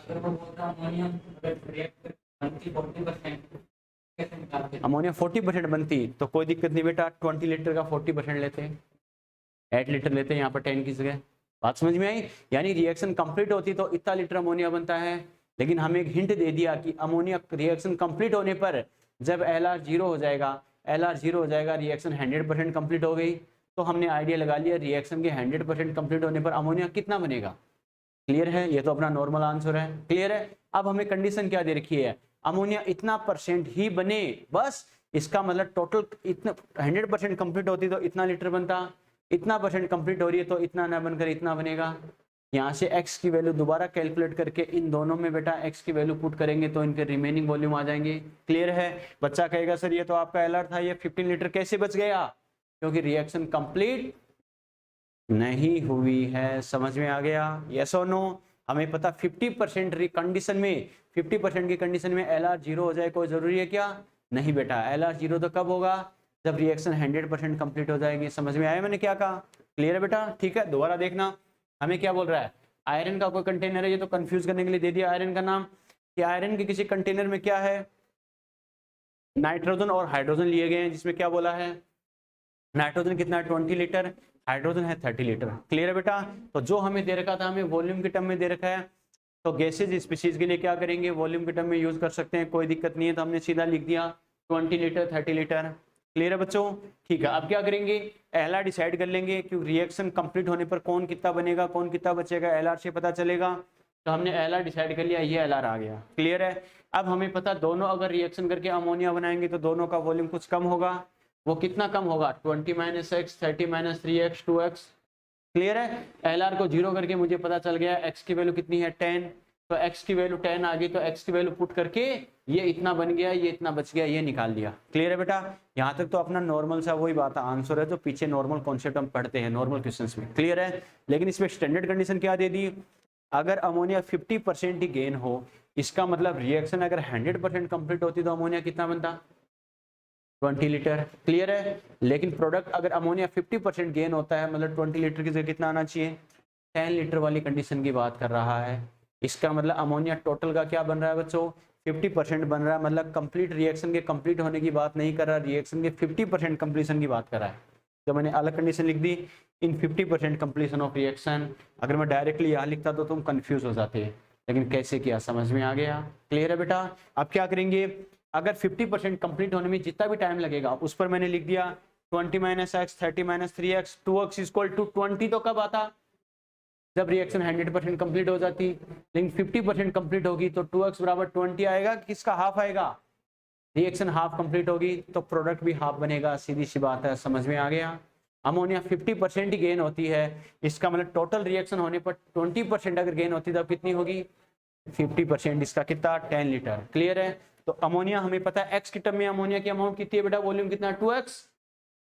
अमोनिया 40% बनती तो कोई दिक्कत नहीं बेटा, 20 लीटर का 40% लेते हैं, 8 लीटर लेते हैं यहाँ पर 10 की जगह। बात समझ में आई? यानी रिएक्शन कंप्लीट होती तो इतना लीटर अमोनिया बनता है, लेकिन हमें एक हिंट दे दिया कि अमोनिया रिएक्शन कंप्लीट होने पर जब LR 0 हो जाएगा, LR 0 हो जाएगा, रिएक्शन 100% कंप्लीट हो गई, तो हमने आइडिया लगा लिया रिएक्शन के 100% कंप्लीट होने पर अमोनिया कितना बनेगा। क्लियर है? ये तो अपना नॉर्मल आंसर है। क्लियर है? अब हमें कंडीशन क्या दे रखी है, अमोनिया इतना % ही बने बस। इसका मतलब टोटल इतना 100% कंप्लीट होती तो इतना लीटर बनता, इतना % कंप्लीट हो रही है तो इतना ना बनकर इतना बनेगा। यहाँ से x की वैल्यू दोबारा कैलकुलेट करके इन दोनों में बेटा x की वैल्यू पुट करेंगे तो इनके रिमेनिंग वॉल्यूम आ जाएंगे। क्लियर है? बच्चा कहेगा सर ये तो आपका LR था, ये 15 लीटर कैसे बच गया, क्योंकि रिएक्शन कंप्लीट नहीं हुई है। समझ में आ गया, यस और नो? हमें पता 50% कंडीशन में, 50% की कंडीशन में LR 0 हो जाए कोई जरूरी है क्या, नहीं बेटा। LR 0 तो कब होगा, जब रिएक्शन 100% कंप्लीट हो जाएगी। समझ में आया मैंने क्या कहा? क्लियर है बेटा? ठीक है, दोबारा देखना हमें क्या बोल रहा है, आयरन का कोई कंटेनर है, ये तो कंफ्यूज करने के लिए दे दिया आयरन का नाम, कि आयरन के किसी कंटेनर में क्या है, नाइट्रोजन और हाइड्रोजन लिए गए हैं, जिसमें क्या बोला है, नाइट्रोजन कितना है 20 लीटर, हाइड्रोजन है 30 लीटर। क्लियर है बेटा? तो जो हमें दे रखा था, हमें वॉल्यूम के टर्म में दे रखा है, तो गैसेज स्पीशीज के लिए क्या करेंगे, वॉल्यूम के टर्म में यूज कर सकते हैं, कोई दिक्कत नहीं है। तो हमने सीधा लिख दिया 20 लीटर 30 लीटर। क्लियर है बच्चों? ठीक है, अब क्या करेंगे, LR डिसाइड कर लेंगे, क्योंकि रिएक्शन कंप्लीट होने पर कौन कितना बनेगा कौन कितना बचेगा LR से पता चलेगा। तो हमने LR डिसाइड कर लिया, ये LR आ गया। क्लियर है? अब हमें पता दोनों अगर रिएक्शन करके अमोनिया बनाएंगे तो दोनों का वॉल्यूम कुछ कम होगा, वो कितना कम होगा 20 minus x 30 minus 3x 2x। Clear है? LR को 0 करके मुझे पता चल गया x की वैल्यू कितनी है 10, तो x की वैल्यू 10 आ गई, तो x की वैल्यू पुट करके ये इतना बन गया, ये इतना बच गया, ये निकाल दिया। क्लियर है बेटा? यहाँ तक तो अपना नॉर्मल सा वही बात है, आंसर है जो पीछे नॉर्मल कॉन्सेप्ट हम पढ़ते हैं नॉर्मल क्वेश्चंस में। क्लियर है? लेकिन इसमें स्टैंडर्ड कंडीशन क्या दे दी, अगर अमोनिया 50% ही गेन हो, इसका मतलब रिएक्शन अगर 100% कंप्लीट होती तो अमोनिया कितना बनता, 20 लीटर। क्लियर है? लेकिन प्रोडक्ट अगर अमोनिया 50% गेन होता है, मतलब 20 लीटर की जगह कितना आना चाहिए, 10 लीटर वाली कंडीशन की बात कर रहा है। इसका मतलब अमोनिया टोटल का क्या बन रहा है बच्चों, 50% बन रहा है, मतलब कंप्लीट रिएक्शन के कंप्लीट होने की बात नहीं कर रहा, रिएक्शन के 50% कंप्लीशन की बात कर रहा है। तो मैंने अलग कंडीशन लिख दी, इन 50% कंप्लीशन ऑफ रिएक्शन। अगर मैं डायरेक्टली यहाँ लिखता तो तुम कंफ्यूज हो जाते, लेकिन कैसे किया समझ में आ गया। क्लियर है बेटा? अब क्या करेंगे, अगर 50% कंप्लीट होने में जितना भी टाइम लगेगा उस पर मैंने लिख दिया 20 minus x, 30 minus 3x, 2x equal to 20। तो कब आता, जब रिएक्शन 100% कंप्लीट हो जाती। लेकिन 50% कंप्लीट होगी तो 2x बराबर 20 आएगा, किसका हाफ आएगा, रिएक्शन हाफ कंप्लीट होगी तो प्रोडक्ट भी हाफ बनेगा, सीधी सी बात है, समझ में आ गया। अमोनिया 50% ही गेन होती है, इसका मतलब टोटल रिएक्शन होने पर 20% अगर गेन होती तो कितनी होगी, 50%, इसका कितना, 10 लीटर। क्लियर है? तो अमोनिया हमें पता है एक्स की टर्म में अमोनिया की अमाउंट कितनी है बेटा, वॉल्यूम कितना है 2x,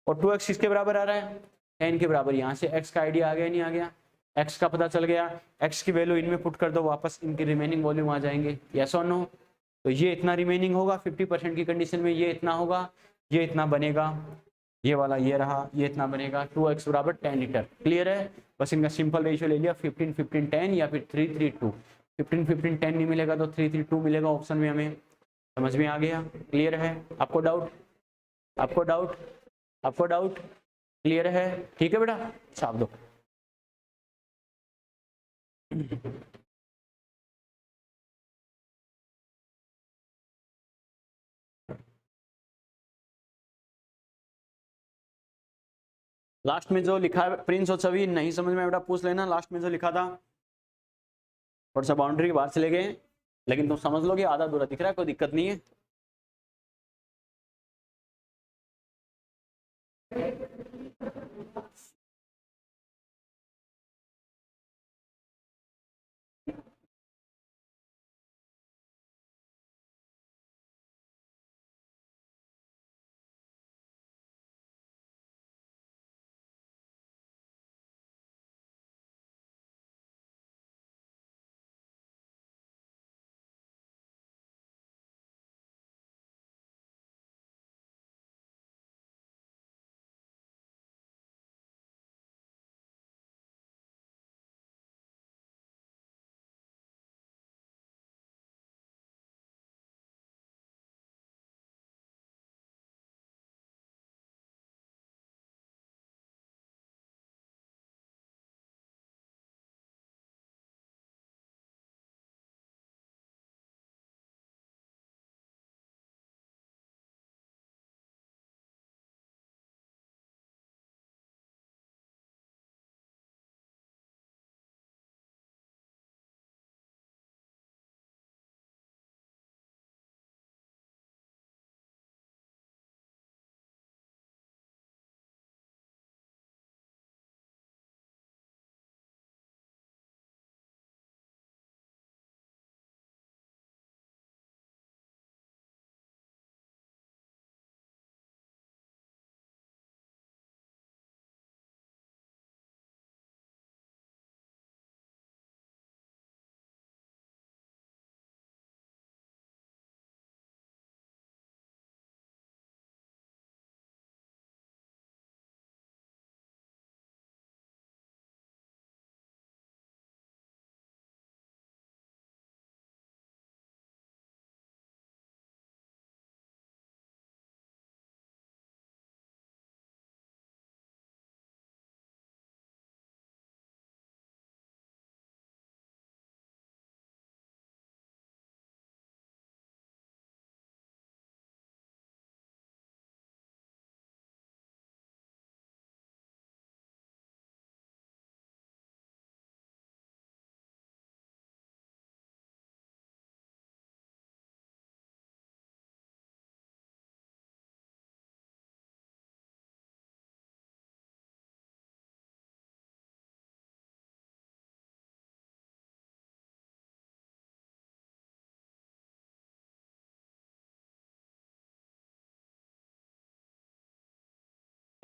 और 2x किसके बराबर आ रहा है, 10 के बराबर। यहाँ से x का आइडिया आ गया नहीं आ गया, x का पता चल गया, x की वैल्यू इनमें पुट कर दो, वापस इनकी रिमेनिंग वॉल्यूम आ जाएंगे, यस और नो। तो ये इतना रिमेनिंग होगा 50% की कंडीशन में, ये इतना होगा, ये इतना बनेगा, ये वाला ये रहा, ये इतना बनेगा, 2x बराबर 10 लीटर। क्लियर है? बस इनका सिंपल रेशियो ले लिया, 15 15 10 या फिर 3 3 2। 15 15 10 नहीं मिलेगा तो 3 3 2 मिलेगा ऑप्शन में हमें। समझ में आ गया? क्लियर है? आपको डाउट, आपको डाउट, आपको डाउट? क्लियर है? ठीक है बेटा, छाप दो। लास्ट में जो लिखा है प्रिंस और छवि, नहीं समझ में बेटा पूछ लेना, लास्ट में जो लिखा था थोड़ा सा बाउंड्री के बाहर चले गए, लेकिन तुम समझ लोगे, आधा अधूरा दिख रहा है, कोई दिक्कत नहीं है।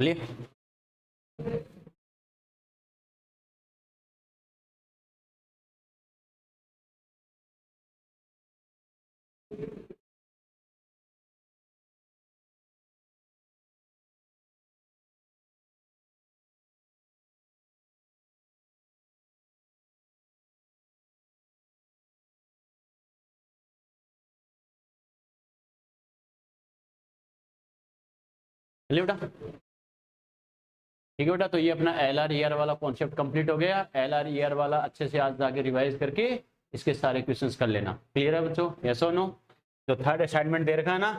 क्लियर? चलिए बेटा, ठीक है बेटा। तो ये अपना LR ER वाला कॉन्सेप्ट कंप्लीट हो गया। LR ER वाला अच्छे से आज जाके रिवाइज करके इसके सारे क्वेश्चंस कर लेना। क्लियर है बच्चों? यस और नो? जो थर्ड असाइनमेंट दे रखा है ना,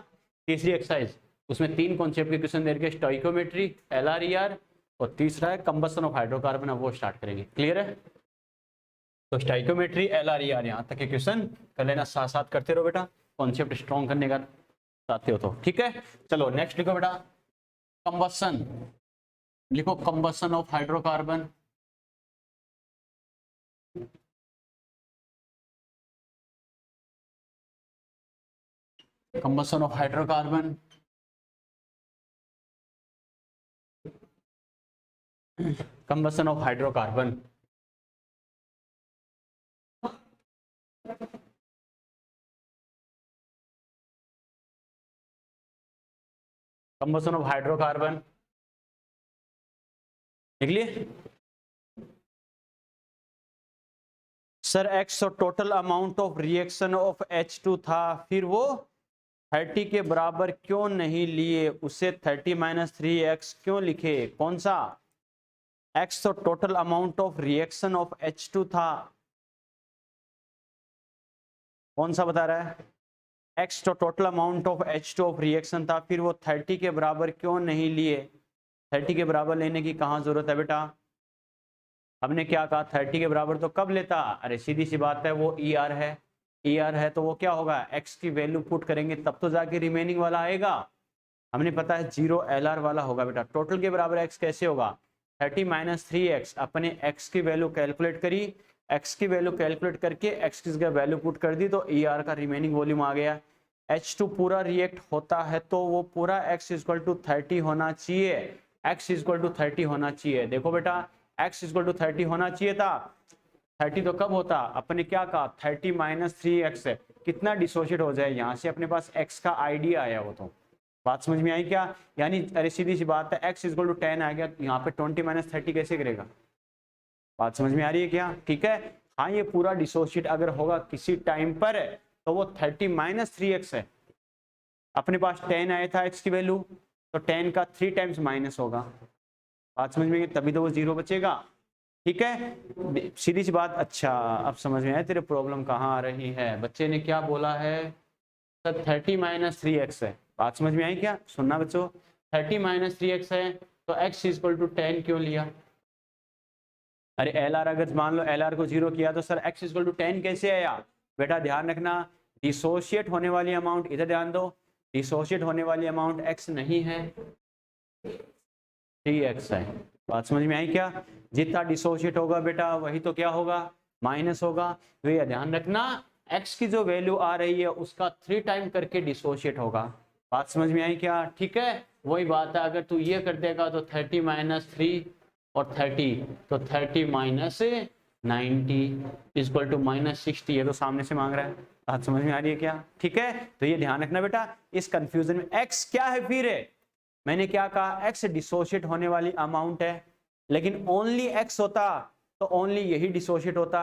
तीसरी एक्सरसाइज, उसमें 3 कॉन्सेप्ट के क्वेश्चन दे रखे, स्टोइकोमेट्री, LR ER और तीसरा है कंबसन ऑफ हाइड्रोकार्बन। वो स्टार्ट करेंगे। क्लियर है? तो स्टोइकोमेट्री, LR ER यहाँ तक के क्वेश्चन कर लेना, साथ साथ करते रहो बेटा, कॉन्सेप्ट स्ट्रॉन्ग करने का चाहते हो तो। ठीक है, चलो नेक्स्ट लिखो बेटा, कंबसन। लिखो combustion of hydrocarbon. Combustion of hydrocarbon, combustion of hydrocarbon. Combustion of hydrocarbon निकलिए सर। एक्स तो total amount of reaction of H2 था, फिर वो 30 के बराबर क्यों नहीं लिए, उसे 30 - 3x क्यों लिखे? कौन सा? x तो total amount of reaction of H2 था, कौन सा बता रहा है? x तो total amount of H2 of reaction था, फिर वो 30 के बराबर क्यों नहीं लिए? 30 के बराबर लेने की कहाँ जरूरत है बेटा? हमने क्या कहा, 30 के बराबर तो कब लेता? अरे सीधी सी बात है, वो ER है। ER है तो वो क्या होगा, x की वैल्यू पुट करेंगे तब तो जाके रिमेनिंग वाला आएगा। हमने पता है 0 LR वाला होगा बेटा। टोटल के बराबर x कैसे होगा? 30 - 3x। अपने x की वैल्यू कैलकुलेट करी, x की वैल्यू कैलकुलेट करके x की जगह वैल्यू पुट कर दी तो ER का रिमेनिंग वॉल्यूम आ गया। H2 पूरा रिएक्ट होता है तो वो पूरा x = 30 होना चाहिए, x = 30 होना चाहिए। देखो बेटा, x = 30 होना चाहिए था। 30 तो कब होता? अपने क्या कहा, 30 - 3x है, कितना डिसोशिएट हो जाए यहाँ से, अपने पास x का आइडिया आया। वो तो बात समझ में आई क्या? यानी अरे सीधी सी बात है, x = 10 आ गया, यहाँ पे 20 - 30 कैसे करेगा? बात समझ में आ रही है क्या? ठीक है, हाँ ये पूरा डिसोशिएट अगर होगा किसी टाइम पर तो वो 30 - 3x है। अपने पास 10 आया था x की वैल्यू, तो 10 का 3 टाइम्स माइनस होगा। बात समझ में, तभी तो वो 0 बचेगा। ठीक है, सीधी सी बात। अच्छा अब समझ में आया तेरे प्रॉब्लम कहाँ आ रही है। बच्चे ने क्या बोला है सर, 30 - 3x है। बात समझ में आई क्या? सुनना बच्चों, 30 - 3x है तो x = 10 क्यों लिया? अरे LR अगर मान लो LR को 0 किया तो सर x = 10 कैसे आया? बेटा ध्यान रखना, डिसोशिएट होने वाली अमाउंट, इधर ध्यान दो, डिसोशिएट होने वाली अमाउंट x नहीं है, 3x है। बात समझ में आई क्या? जितना डिसोशिएट होगा बेटा वही तो क्या होगा, माइनस होगा। तो ये ध्यान रखना, x की जो वैल्यू आ रही है उसका 3 टाइम करके डिसोशिएट होगा। बात समझ में आई क्या? ठीक है, वही बात है, अगर तू ये कर देगा तो 30 - 3 और 30, तो 30 - 90 = -60। ये तो सामने से मांग रहा है। बात समझ में आ रही है क्या? ठीक है, तो ये ध्यान रखना बेटा, इस कंफ्यूजन में x क्या है फिर है? मैंने क्या कहा, x डिसोशिएट होने वाली अमाउंट है, लेकिन ओनली x होता तो ओनली यही डिसोशिएट होता।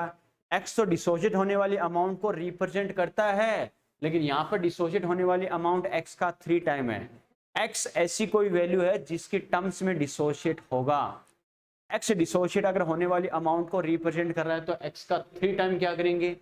x तो डिसोशिएट होने वाली अमाउंट को रिप्रेजेंट करता है, लेकिन यहाँ पर डिसोशिएट होने वाली अमाउंट x का 3 टाइम है। x ऐसी कोई वैल्यू है जिसकी टर्म्स में डिसोशिएट होगा। x डिसोशिएट अगर होने वाली अमाउंट को रिप्रेजेंट कर रहा है तो x का 3 टाइम क्या करेंगे,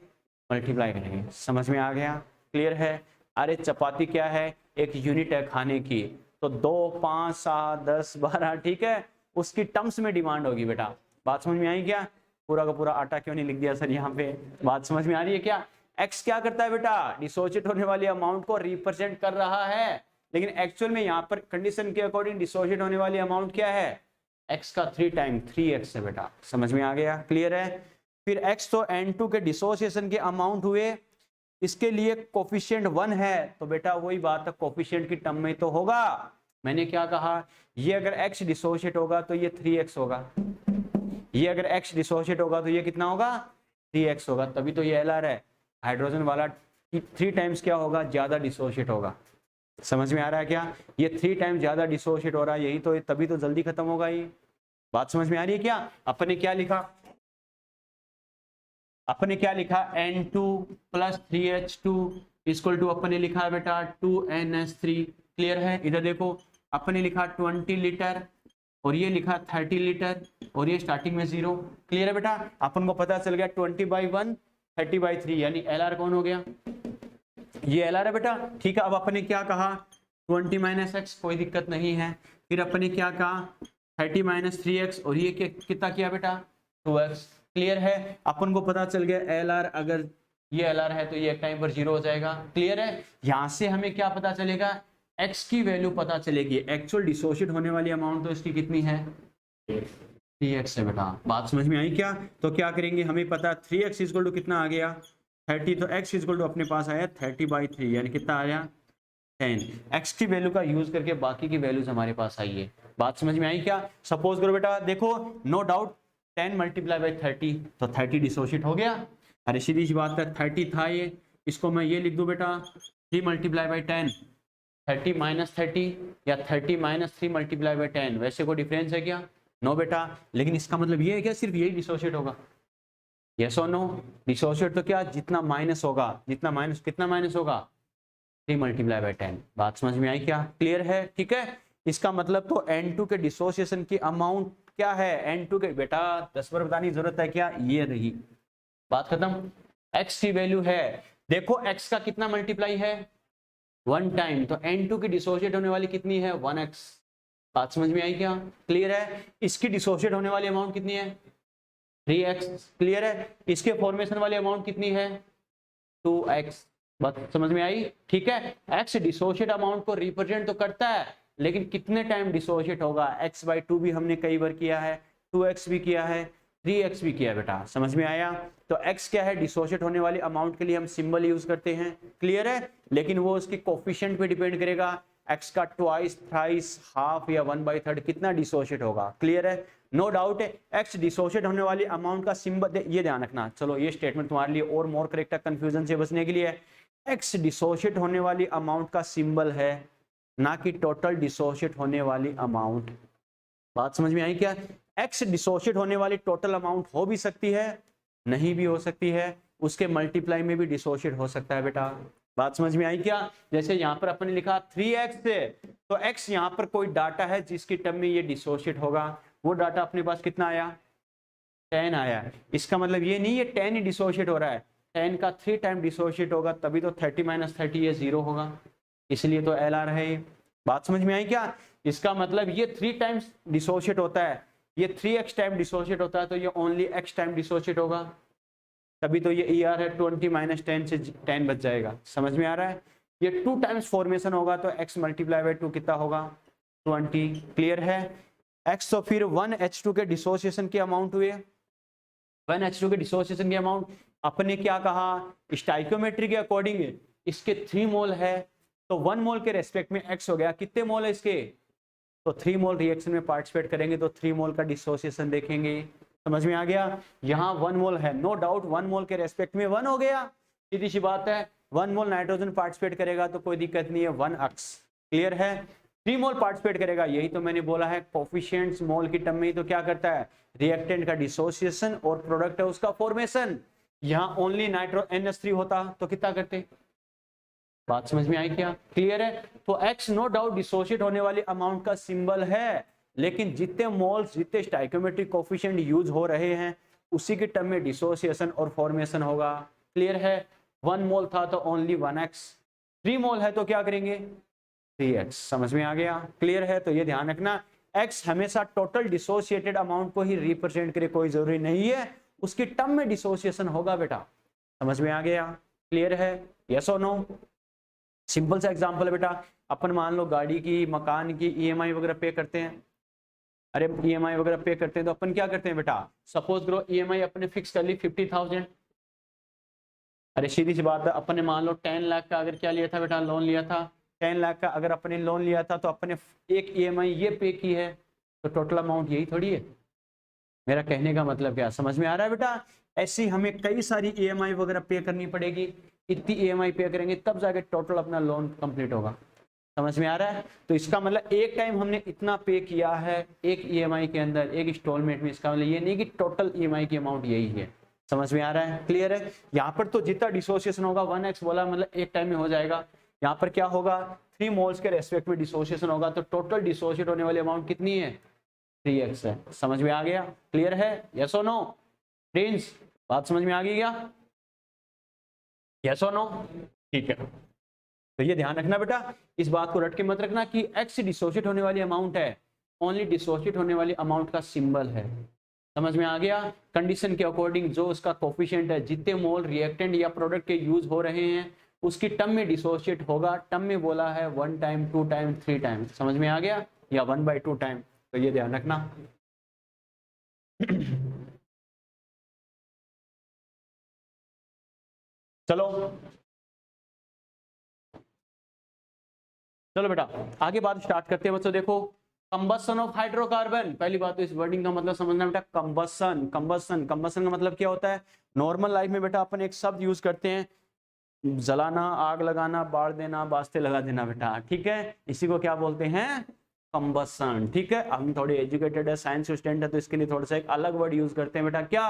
मल्टीप्लाई करेंगे। समझ में आ गया? क्लियर है? अरे चपाती क्या है, एक यूनिट है खाने की, तो 2, 5, 7, 10, 12, ठीक है, उसकी टर्म्स में डिमांड होगी बेटा। बात समझ में आई क्या? पूरा का पूरा आटा क्यों नहीं लिख दिया सर यहाँ पे? बात समझ में आ रही है क्या? x क्या करता है बेटा, डिसोशिएट होने वाली अमाउंट को रिप्रेजेंट कर रहा है, लेकिन एक्चुअल में यहाँ पर कंडीशन के अकॉर्डिंग डिसोशिएट होने वाली अमाउंट क्या है, x का 3 टाइम 3x है बेटा। समझ में आ गया? क्लियर है? फिर x तो N2 के डिसोसिएशन के अमाउंट हुए, इसके लिए कोफिशिएंट 1 है, तो बेटा वही बात है, कोफिशिएंट की टर्म में तो होगा। मैंने क्या कहा, ये अगर x डिसोशिएट होगा तो ये 3x होगा, ये अगर x डिसोशिएट होगा तो ये कितना होगा 3x होगा, तभी तो ये LR है। हाइड्रोजन वाला 3 टाइम्स क्या होगा, ज्यादा डिसोशिएट होगा। समझ में आ रहा है क्या, ये 3 टाइम्स ज्यादा डिसोशिएट हो रहा है, यही तो, तभी तो जल्दी खत्म होगा ये। बात समझ में आ रही है क्या। अपन ने क्या लिखा, अपन ने क्या लिखा, N2 plus 3H2 equal to अपन ने लिखा है बेटा 2NH3। क्लियर है। इधर देखो अपन ने लिखा 20 लीटर और ये लिखा 30 लीटर और ये स्टार्टिंग में 0। क्लियर है बेटा। अपन को पता चल गया 20/1 30/3 यानी LR कौन हो गया, ये LR है बेटा। ठीक है। अब अपन ने क्या कहा 20 - x, कोई दिक्कत नहीं है। फिर अपन ने क्या कहा 30 - 3x और ये कितना किया बेटा 2x। क्लियर है। अपन को पता चल गया LR, अगर ये LR है तो ये एक टाइम पर 0 हो जाएगा। क्लियर है। यहां से हमें क्या पता चलेगा, x की वैल्यू पता चलेगी। एक्चुअल डिसोशिएट होने वाली अमाउंट तो इसकी कितनी है 3x है बेटा। बात समझ में आई क्या। तो क्या करेंगे, हमें पता 3x इक्वल टू कितना आ गया 30, तो x इक्वल टू अपने पास आया 30/3 यानी कितना आया 10। x की वैल्यू का यूज करके बाकी की वैल्यूज हमारे पास आई है। बात समझ में आई क्या। सपोज करो बेटा, देखो नो डाउट 10 × 30 तो 30 डिसोशिएट हो गया। अरे सीधी सी बात है 30 था ये, इसको मैं ये लिख दूं बेटा 3 × 10 30 - 30 या 30 - 3 × 10। वैसे कोई डिफरेंस है क्या, नो बेटा। लेकिन इसका मतलब ये है क्या सिर्फ यही डिसोशिएट होगा, यस और नो। डिसोशिएट तो क्या, जितना माइनस होगा, जितना माइनस, कितना माइनस होगा 3 × 10। बात समझ में आई क्या, क्लियर है। ठीक है। इसका मतलब तो N2 के डिसोसिएशन की अमाउंट क्या है, N2 के बेटा 10 बार बताने की जरूरत है क्या, ये रही, बात खत्म। x की वैल्यू है, देखो x का कितना मल्टीप्लाई है 1 टाइम, तो N2 की डिसोशिएट होने वाली कितनी है 1x। बात समझ में आई क्या, क्लियर है। इसकी डिसोशिएट होने वाली अमाउंट कितनी है 3x। क्लियर है। इसके फॉर्मेशन वाली अमाउंट कितनी है 2x। बात समझ में आई। ठीक है। x डिसोशिएट अमाउंट को रिप्रेजेंट तो करता है, लेकिन कितने टाइम डिसोशिएट होगा, x/2 भी हमने कई बार किया है, 2x भी किया है, 3x भी किया बेटा। समझ में आया। तो x क्या है, डिसोशिएट होने वाली अमाउंट के लिए हम सिंबल यूज करते हैं। क्लियर है। लेकिन वो उसके कोफिशिएंट पे डिपेंड करेगा, x का ट्वाइस, थ्राइस, हाफ या 1/3 कितना डिसोशिएट होगा। क्लियर है। नो डाउट है x डिसोशिएट होने वाली अमाउंट का सिंबल, ये ध्यान रखना। चलो ये स्टेटमेंट तुम्हारे लिए और मोर करेक्ट है कंफ्यूजन से बचने के लिए। x डिसोशिएट होने वाली अमाउंट का सिंबल है, ना कि टोटल डिसोशिएट होने वाली अमाउंट। बात समझ में आई क्या। x डिसोशिएट होने वाली टोटल अमाउंट हो भी सकती है, नहीं भी हो सकती है, उसके मल्टीप्लाई में भी डिसोशिएट हो सकता है बेटा। बात समझ में आई क्या। जैसे यहाँ पर अपन ने लिखा 3x से, तो x यहाँ पर कोई डाटा है जिसकी टर्म में ये डिसोशिएट होगा, वो डाटा अपने पास कितना आया 10 आया। इसका मतलब ये नहीं है 10 ही डिसोशिएट हो रहा है, 10 का 3 टाइम डिसोशिएट होगा, तभी तो 30 - 30 ये 0 होगा, इसलिए तो LR है ये। बात समझ में आई क्या। इसका मतलब ये 3 टाइम्स डिसोशिएट होता है, ये 3x टाइम डिसोशिएट होता है, तो ये ओनली x टाइम डिसोशिएट होगा, तभी तो ये ER है 20 - 10 से 10 बच जाएगा। समझ में आ रहा है। ये 2 टाइम्स फॉर्मेशन होगा तो x × 2 कितना होगा 20। क्लियर है। x तो फिर 1H2 के डिसोसिएशन के अमाउंट हुए, 1H2 के डिसोसिएशन के अमाउंट अपने क्या कहा, स्टाइकियोमेट्री के अकॉर्डिंग इसके 3 मोल है, तो 1 मोल के रेस्पेक्ट में x हो गया, कितने मोल है इसके, तो 3 मोल रिएक्शन में पार्टिसिपेट करेंगे तो 3 मोल का डिसोसिएशन देखेंगे। समझ में आ गया। यहाँ 1 मोल है, नो डाउट 1 मोल के रेस्पेक्ट में 1 हो गया, सीधी सी बात है। 1 मोल नाइट्रोजन पार्टिसिपेट करेगा तो कोई दिक्कत नहीं है 1x। क्लियर है। 3 मोल पार्टिसिपेट करेगा, यही तो मैंने बोला है कोफिशिएंट्स मोल की टर्म में ही तो क्या करता है, रिएक्टेंट का डिसोसिएशन और प्रोडक्ट है उसका फॉर्मेशन। यहाँ ओनली नाइट्रो NH3 होता तो कितना करते। बात समझ में आई क्या, क्लियर है। तो x नो डाउट डिसोशिएट होने वाली अमाउंट का सिंबल है, लेकिन जितने मोल्स, जितने स्टाइकियोमेट्रिक कोफिशिएंट यूज हो रहे हैं उसी के टर्म में डिसोसिएशन और फॉर्मेशन होगा। क्लियर है। 1 मोल था तो ओनली 1x, 3 मोल है तो क्या करेंगे 3x। समझ में आ गया, क्लियर है। तो ये ध्यान रखना, x हमेशा टोटल डिसोसिएटेड अमाउंट को ही रिप्रेजेंट करे, कोई जरूरी नहीं है उसकी टर्म में डिसोसिएशन होगा बेटा। समझ में आ गया, क्लियर है, यस और नो। सिंपल सा एग्जांपल है बेटा, अपन मान लो गाड़ी की, मकान की EMI वगैरह पे करते हैं। अरे EMI वगैरह पे करते हैं तो अपन क्या करते हैं बेटा, सपोज करो EMI अपने फिक्स कर ली 50,000। अरे सीधी सी बात है, अपन ने मान लो 10 लाख का अगर क्या लिया था बेटा, लोन लिया था, 10 लाख का अगर अपने लोन लिया था तो अपने एक ईएमआई ये पे की है, तो टोटल अमाउंट यही थोड़ी है। मेरा कहने का मतलब क्या समझ में आ रहा है बेटा? ऐसी हमें कई सारी ईएमआई वगैरह पे करनी पड़ेगी, इतनी ईएमआई पे करेंगे तब जाके टोटल अपना लोन कंप्लीट होगा। समझ में आ रहा है? तो इसका मतलब एक टाइम हमने इतना पे किया है एक ईएमआई के अंदर, एक इंस्टॉलमेंट में, इसका मतलब ये नहीं कि टोटल ईएमआई की अमाउंट यही है। समझ में आ रहा है? क्लियर है? यहाँ पर तो जितना डिसोसिएशन होगा 1x बोला, मतलब एक टाइम में हो जाएगा। यहाँ पर क्या होगा, 3 मोल्स के रेस्पेक्ट में डिसोसिएशन होगा, तो टोटल डिसोसिएट होने वाली अमाउंट कितनी है, 3x है। समझ में आ गया? क्लियर है? यस और नो फ्रेंड्स? बात समझ में आ गई क्या? यस और नो? ठीक है, तो ये ध्यान रखना बेटा, इस बात को रट के मत रखना कि x डिसोसिएट होने वाली अमाउंट है, ओनली डिसोसिएट होने वाली अमाउंट का सिंबल है। समझ में आ गया? कंडीशन के अकॉर्डिंग जो उसका कोफिशिएंट है, जितने मोल रिएक्टेंट या प्रोडक्ट के यूज हो रहे हैं उसकी टर्म में डिसोसिएट होगा। टर्म में बोला है 1 टाइम, 2 टाइम, 3 टाइम। समझ में आ गया? या 1/2 टाइम, तो ये ध्यान रखना। चलो चलो बेटा आगे बात स्टार्ट करते हैं बच्चों। देखो, कंबसन ऑफ हाइड्रोकार्बन, पहली बात तो इस वर्डिंग का मतलब समझना बेटा। कंबसन, कंबसन, कंबसन का मतलब क्या होता है? नॉर्मल लाइफ में बेटा अपन एक शब्द यूज करते हैं, जलाना, आग लगाना, बाढ़ देना, वास्ते लगा देना बेटा, ठीक है? इसी को क्या बोलते हैं? कंबसन। ठीक है, हम थोड़े एजुकेटेड है, साइंस स्टूडेंट है, तो इसके लिए थोड़ा सा एक अलग वर्ड यूज करते हैं बेटा, क्या?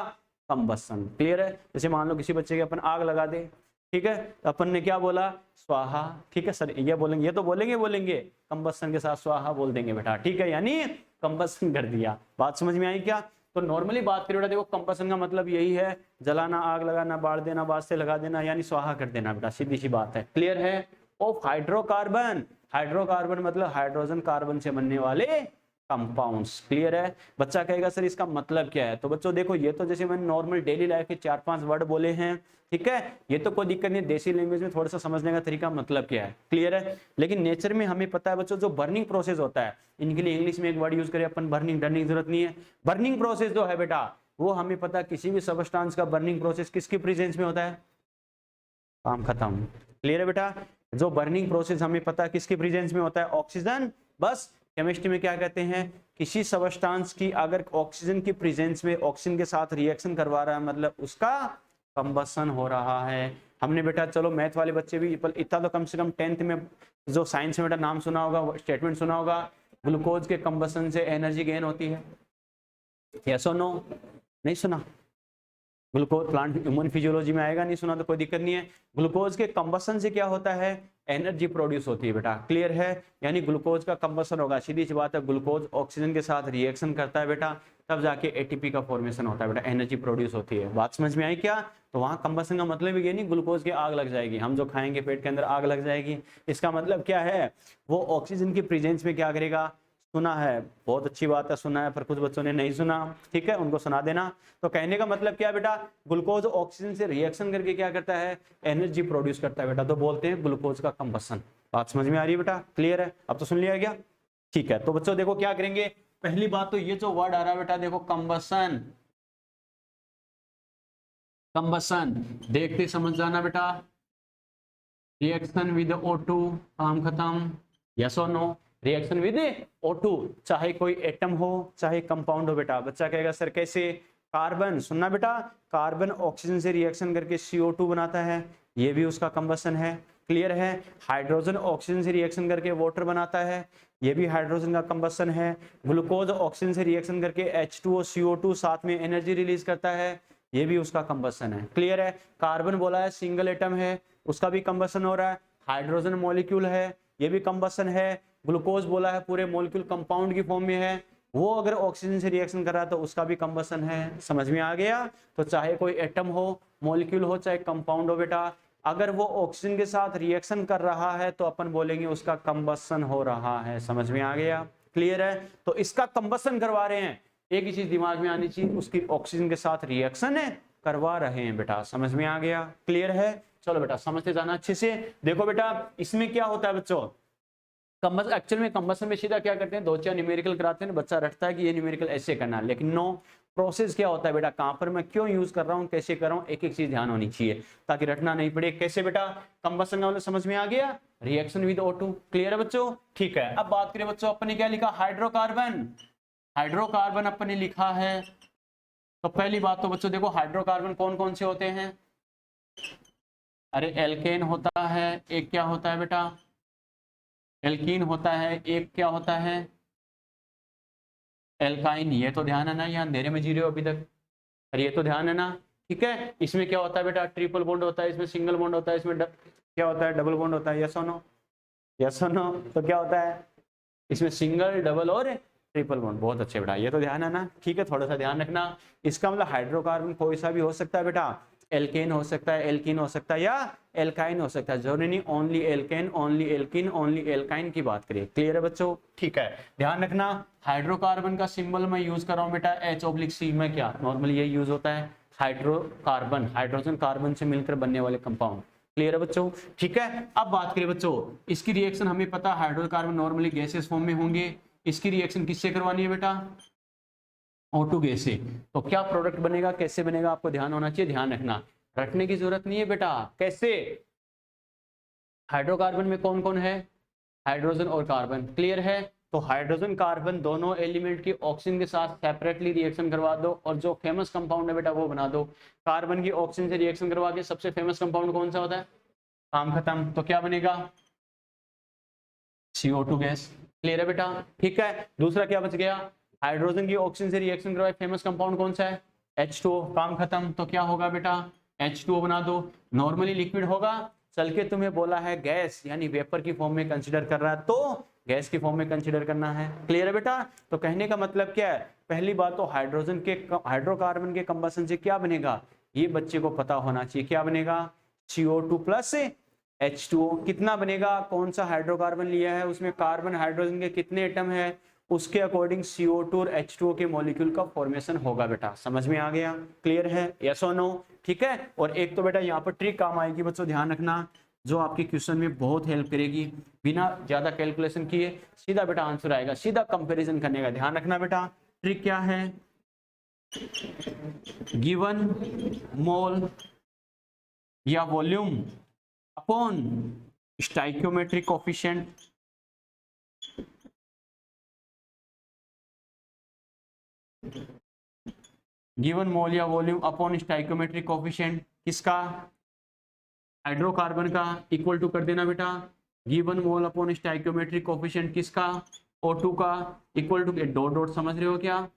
कंबसन। क्लियर है? जैसे मान लो किसी बच्चे के अपन आग लगा दे, ठीक है, तो अपन ने क्या बोला? स्वाहा। ठीक है सर, ये बोलेंगे, ये तो बोलेंगे कंबसन के साथ स्वाहा बोल देंगे बेटा, ठीक है, यानी कंबसन कर दिया। बात समझ में आई क्या? तो नॉर्मली बात करें बेटा, देखो कंबसन का मतलब यही है, जलाना, आग लगाना, बाढ़ देना, वास्ते लगा देना, यानी स्वाहा कर देना बेटा, सीधी सी बात है। क्लियर है? ऑफ हाइड्रोकार्बन, हाइड्रोकार्बन मतलब हाइड्रोजन कार्बन से बनने वाले कंपाउंड्स। क्लियर है? बच्चा कहेगा सर इसका मतलब क्या है? तो बच्चों देखो, ये तो जैसे मैंने नॉर्मल डेली लाइफ के 4-5 वर्ड बोले हैं, ठीक है, ये तो कोई दिक्कत नहीं, देसी लैंग्वेज में थोड़ा सा समझने का तरीका मतलब क्या है। क्लियर है? लेकिन नेचर में हमें पता है बच्चों, जो बर्निंग प्रोसेस होता है, इनके लिए इंग्लिश में एक वर्ड यूज करें अपन, बर्निंग, डरने की जरूरत नहीं है। बर्निंग प्रोसेस जो है बेटा, वो हमें पता है किसी भी सबस्टांस का बर्निंग प्रोसेस किसकी प्रेजेंस में होता है? काम खत्म। क्लियर है बेटा? जो बर्निंग प्रोसेस हमें पता है किसके प्रेजेंस में होता है? ऑक्सीजन। बस केमिस्ट्री में क्या कहते हैं, किसी सबस्टांस की अगर ऑक्सीजन की प्रेजेंस में ऑक्सीजन के साथ रिएक्शन करवा रहा है, मतलब उसका कंबसन हो रहा है। हमने बेटा, चलो मैथ वाले बच्चे भी इतना तो कम से कम 10th में जो साइंस में बेटा नाम सुना होगा, स्टेटमेंट सुना होगा, ग्लूकोज के कंबसन से एनर्जी गेन होती है। यस और नो? नहीं सुना? ग्लूकोज प्लांट ह्यूमन फिजियोलॉजी में आएगा, नहीं सुना तो कोई दिक्कत नहीं है। ग्लूकोज के कंबसन से क्या होता है? एनर्जी प्रोड्यूस होती है बेटा। क्लियर है? यानी ग्लूकोज का कंबसन होगा, सीधी सी बात है, ग्लूकोज ऑक्सीजन के साथ रिएक्शन करता है बेटा, तब जाके एटीपी का फॉर्मेशन होता है बेटा, एनर्जी प्रोड्यूस होती है। बात समझ में आई क्या? तो वहां कंबसन का मतलब ये नहीं ग्लूकोज की आग लग जाएगी, हम जो खाएंगे पेट के अंदर आग लग जाएगी। इसका मतलब क्या है? वो ऑक्सीजन की प्रेजेंस में क्या करेगा? सुना है, बहुत अच्छी बात है, सुना है, पर कुछ बच्चों ने नहीं सुना, ठीक है, उनको सुना देना। तो कहने का मतलब क्या बेटा? ग्लूकोज ऑक्सीजन से रिएक्शन करके क्या करता है? एनर्जी प्रोड्यूस करता है बेटा, तो बोलते हैं ग्लूकोज का कंबसन। बात समझ में आ रही है बेटा? क्लियर है? अब तो सुन लिया गया? ठीक है, तो बच्चों देखो क्या करेंगे, पहली बात तो ये जो वर्ड आ रहा है बेटा, देखो कंबसन, कंबसन देखते समझ जाना बेटा। रिएक्शन विद O2, काम खत्म। यस और नो? रिएक्शन विद O2, चाहे कोई एटम हो चाहे कंपाउंड हो बेटा। बच्चा कहेगा सर कैसे? कार्बन, सुनना बेटा, कार्बन ऑक्सीजन से रिएक्शन करके CO2 बनाता है, ये भी उसका कंबसन है। क्लियर है? हाइड्रोजन ऑक्सीजन से रिएक्शन करके वाटर बनाता है, ये भी हाइड्रोजन का कंबसन है। ग्लूकोज ऑक्सीजन से रिएक्शन करके H2O CO2 साथ में एनर्जी रिलीज करता है, ये भी उसका कंबसन है। क्लियर है? कार्बन बोला है सिंगल एटम है, उसका भी कंबसन हो रहा है। हाइड्रोजन मॉलिक्यूल है, ये भी कंबसन है। ग्लूकोज बोला है पूरे मॉलिक्यूल कंपाउंड की फॉर्म में है, वो अगर ऑक्सीजन से रिएक्शन कर रहा है तो उसका भी कंबसन है। समझ में आ गया? तो चाहे कोई एटम हो, मॉलिक्यूल हो, चाहे कंपाउंड हो बेटा, अगर वो ऑक्सीजन के साथ रिएक्शन कर रहा है तो अपन बोलेंगे उसका कंबसन हो रहा है। समझ में आ गया? क्लियर है? तो इसका कंबसन करवा रहे हैं, एक ही चीज दिमाग में आनी चाहिए, उसकी ऑक्सीजन के साथ रिएक्शन है करवा रहे हैं बेटा। समझ में आ गया? क्लियर है? चलो बेटा समझते जाना अच्छे से। देखो बेटा इसमें क्या होता है बच्चों, एक्चुअल में कंबसन में सीधा क्या करते हैं, 2-4 न्यूमेरिकल कराते हैं, बच्चा रटता है कि ये न्यूमेरिकल ऐसे करना है, लेकिन नो, प्रोसेस क्या होता है बेटा, कहां पर मैं क्यों यूज कर रहा हूं, कैसे कर रहा हूं, एक एक चीज ध्यान होनी चाहिए ताकि रटना नहीं पड़े। कैसे बेटा, कंबसन का मतलब समझ में आ गया, रिएक्शन विद O2, क्लियर है बच्चों। ठीक है, अब बात करें बच्चों, अपन ने क्या लिखा, हाइड्रोकार्बन, हाइड्रोकार्बन अपन ने लिखा है। तो पहली बात तो बच्चों देखो, हाइड्रोकार्बन कौन कौन से होते हैं, अरे एल्केन होता है, एक क्या होता है बेटा, एल्कीन होता है, एक क्या होता है, एल्काइन। ये तो ध्यान है ना, ये अंधेरे में जी रहे हो अभी तक, अरे ये तो ध्यान है ना। ठीक है, इसमें क्या होता है बेटा, ट्रिपल बॉन्ड होता है, इसमें सिंगल बॉन्ड होता है, इसमें क्या होता है, डबल बॉन्ड होता है, यस और नो, यस और नो। तो क्या होता है, इसमें सिंगल, डबल और ट्रिपल बॉन्ड। बहुत अच्छे बेटा, ये तो ध्यान है ना। ठीक है, थोड़ा सा ध्यान रखना। इसका मतलब हाइड्रोकार्बन कोई सा भी हो सकता है बेटा, एल्केन हो सकता है, एल्कीन हो सकता है, या एल्काइन हो सकता है, जरूरी नहीं only alkane, only alkene, only alkyne की बात करिए। क्लियर है बच्चों। ठीक है, ध्यान रखना, हाइड्रोकार्बन का सिंबल मैं यूज कर रहा हूं बेटा H/C में, क्या नॉर्मली ये यूज होता है, हाइड्रोकार्बन, हाइड्रोजन कार्बन से मिलकर बनने वाले कंपाउंड। क्लियर है बच्चों। ठीक है, अब बात करें बच्चों, इसकी रिएक्शन हमें पता है, हाइड्रोकार्बन नॉर्मली गैसेस फॉर्म में होंगे, इसकी रिएक्शन किससे करवानी है बेटा, O2 गैस से। तो क्या प्रोडक्ट बनेगा, कैसे बनेगा, आपको ध्यान होना चाहिए, ध्यान रखना, रटने की जरूरत नहीं है बेटा। कैसे, हाइड्रोकार्बन में कौन कौन है, हाइड्रोजन और कार्बन, क्लियर है। तो हाइड्रोजन कार्बन दोनों एलिमेंट की ऑक्सीजन के साथ सेपरेटली रिएक्शन करवा दो, और जो फेमस कंपाउंड है बेटा वो बना दो। कार्बन की ऑक्सीजन से रिएक्शन करवा के सबसे फेमस कंपाउंड कौन सा होता है, काम खत्म। तो क्या बनेगा, CO2 गैस। क्लियर है बेटा। ठीक है, दूसरा क्या बच गया, हाइड्रोजन की ऑक्सीजन से रिएक्शन करवाए, फेमस कंपाउंड कौन सा है, H2O, काम खत्म। तो क्या होगा बेटा, H2O बना दो। नॉर्मली लिक्विड होगा, चल के तुम्हें बोला है गैस यानी वेपर की फॉर्म में कंसीडर कर रहा है, तो गैस की फॉर्म में कंसीडर करना है। क्लियर है बेटा। तो कहने का मतलब क्या है, पहली बात तो हाइड्रोजन के, हाइड्रोकार्बन के कंबसन से क्या बनेगा, ये बच्चे को पता होना चाहिए, क्या बनेगा, CO2 प्लस H2O। कितना बनेगा, कौन सा हाइड्रोकार्बन लिया है, उसमें कार्बन हाइड्रोजन के कितने एटम है, उसके अकॉर्डिंग CO2 और H2O के मॉलिक्यूल का फॉर्मेशन होगा बेटा। समझ में आ गया, क्लियर है, यस और नो। ठीक है, और एक तो बेटा यहाँ पर ट्रिक काम आएगी बच्चों, ध्यान रखना, जो आपके क्वेश्चन में बहुत हेल्प करेगी, बिना ज्यादा कैलकुलेशन किए सीधा बेटा आंसर आएगा, सीधा कंपैरिजन करने का। ध्यान रखना बेटा, ट्रिक क्या है, गिवन मोल या volume upon stoichiometric coefficient, given mole या वॉल्यूम अपॉन स्टाइकियोमेट्रिक कोफिशिएंट किसका, हाइड्रोकार्बन का, इक्वल टू कर देना बेटा given mole upon stoichiometric coefficient किसका, O2 का, इक्वल टू डॉट डॉट, समझ रहे हो क्या,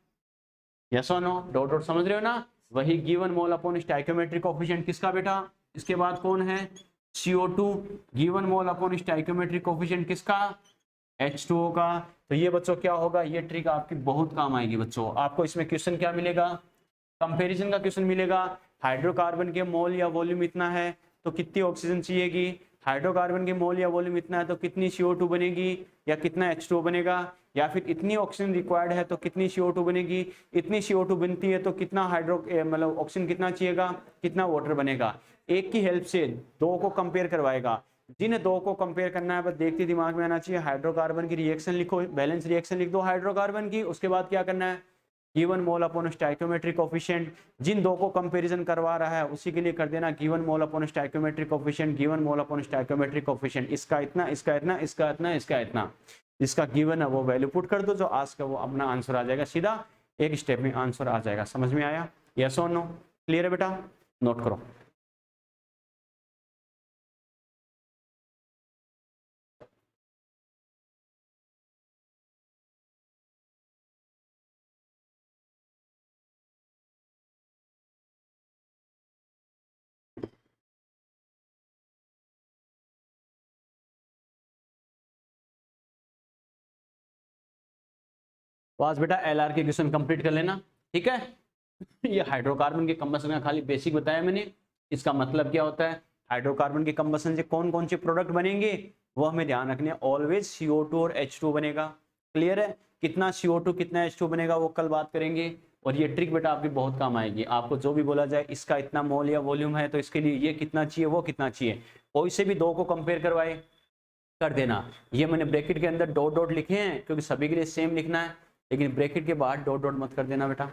यस और नो, डॉट डॉट समझ रहे हो ना, वही given mole upon stoichiometric coefficient किसका बेटा, इसके बाद कौन है, CO2, given mole upon stoichiometric coefficient किसका, H2O का। तो ये बच्चों क्या होगा, ये ट्रिक आपकी बहुत काम आएगी बच्चों। आपको इसमें क्वेश्चन क्या मिलेगा, कंपैरिजन का क्वेश्चन मिलेगा, हाइड्रोकार्बन के मोल या वॉल्यूम इतना है तो कितनी ऑक्सीजन चाहिएगी, हाइड्रोकार्बन के मोल या वॉल्यूम इतना है तो कितनी CO2 बनेगी, या कितना H2O बनेगा, या फिर इतनी ऑक्सीजन रिक्वायर्ड है तो कितनी CO2 बनेगी, इतनी CO2 बनती है तो कितना मतलब ऑक्सीजन कितना चाहिएगा, कितना वाटर बनेगा। एक की हेल्प से दो को कंपेयर करवाएगा, जिन दो को कंपेयर करना है बस देखते दिमाग में आना चाहिए, हाइड्रोकार्बन की रिएक्शन लिखो, बैलेंस रिएक्शन लिख दो हाइड्रोकार्बन की, उसके बाद क्या करना है, given mole upon stoichiometric coefficient, जिन दो को कंपैरिजन करवा रहा है उसी के लिए कर देना given mole upon stoichiometric coefficient, given mole upon stoichiometric coefficient, इसका इतना, इसका इतना, इसका इतना, इसका इतना, जिसका गिवन है वो वैल्यू पुट कर दो, जो आज का वो अपना आंसर आ जाएगा, सीधा एक स्टेप में आंसर आ जाएगा। समझ में आया, यस और नो, क्लियर है बेटा, नोट करो। बस बेटा LR के क्वेश्चन कंप्लीट कर लेना, ठीक है। ये हाइड्रोकार्बन के कंबसन का खाली बेसिक बताया मैंने, इसका मतलब क्या होता है, हाइड्रोकार्बन के कंबसन से कौन कौन से प्रोडक्ट बनेंगे वो हमें ध्यान रखने, ऑलवेज CO2 और H2 बनेगा। क्लियर है, कितना CO2 कितना H2 बनेगा वो कल बात करेंगे। और ये ट्रिक बेटा आपकी बहुत काम आएगी, आपको जो भी बोला जाए इसका इतना मोल या वॉल्यूम है तो इसके लिए ये कितना चाहिए वो कितना चाहिए, कोई से भी दो को कंपेयर करवाए, कर देना। ये मैंने ब्रैकेट के अंदर डॉट डॉट लिखे हैं क्योंकि सभी के लिए सेम लिखना है, लेकिन ब्रैकेट के बाहर डॉट डॉट मत कर देना बेटा,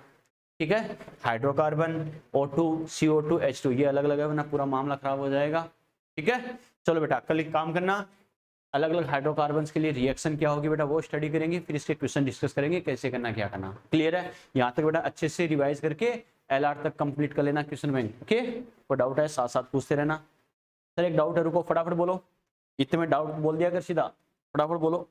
ठीक है। हाइड्रोकार्बन O2 CO2 H2 ये अलग अलग है वरना पूरा मामला खराब हो जाएगा, ठीक है। चलो बेटा कल एक काम करना, अलग अलग हाइड्रोकार्बन्स के लिए रिएक्शन क्या होगी बेटा वो स्टडी करेंगे, फिर इसके क्वेश्चन डिस्कस करेंगे कैसे करना क्या करना। क्लियर है? यहाँ तक बेटा अच्छे से रिवाइज करके LR तक कंप्लीट कर लेना क्वेश्चन बैंक, ओके। कोई डाउट है साथ साथ पूछते रहना। सर एक डाउट है, रुको फटाफट बोलो, इतने में डाउट बोल दिया कर सीधा, फटाफट बोलो।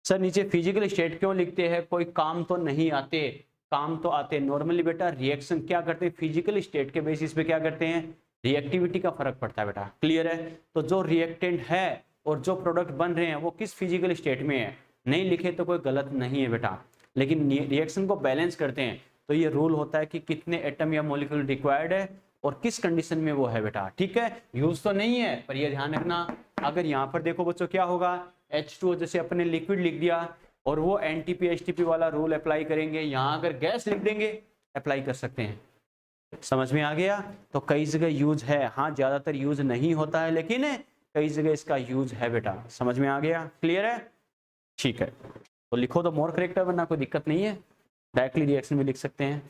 सर नीचे फिजिकल स्टेट क्यों लिखते हैं, कोई काम तो नहीं आते? काम तो आते नॉर्मली बेटा, रिएक्शन क्या करते हैं फिजिकल स्टेट के बेसिस पे क्या करते हैं, रिएक्टिविटी का फर्क पड़ता है बेटा। क्लियर है? तो जो रिएक्टेंट है और जो प्रोडक्ट बन रहे हैं वो किस फिजिकल स्टेट में है, नहीं लिखे तो कोई गलत नहीं है बेटा, लेकिन रिएक्शन को बैलेंस करते हैं तो ये रूल होता है कि कितने एटम या मॉलिक्यूल रिक्वायर्ड है और किस कंडीशन में वो है बेटा, ठीक है। यूज तो नहीं है पर ये ध्यान रखना। अगर यहाँ पर देखो बच्चों क्या होगा, H2O जैसे अपने लिक्विड लिख दिया और वो NTP HTP वाला रूल अप्लाई करेंगे, यहाँ अगर गैस लिख देंगे अप्लाई कर सकते हैं। समझ में आ गया? तो कई जगह यूज है, हाँ ज्यादातर यूज नहीं होता है लेकिन कई जगह इसका यूज है बेटा। समझ में आ गया? क्लियर है? ठीक है, तो लिखो तो मोर करेक्ट है वरना कोई दिक्कत नहीं है, डायरेक्टली रिएक्शन भी लिख सकते हैं।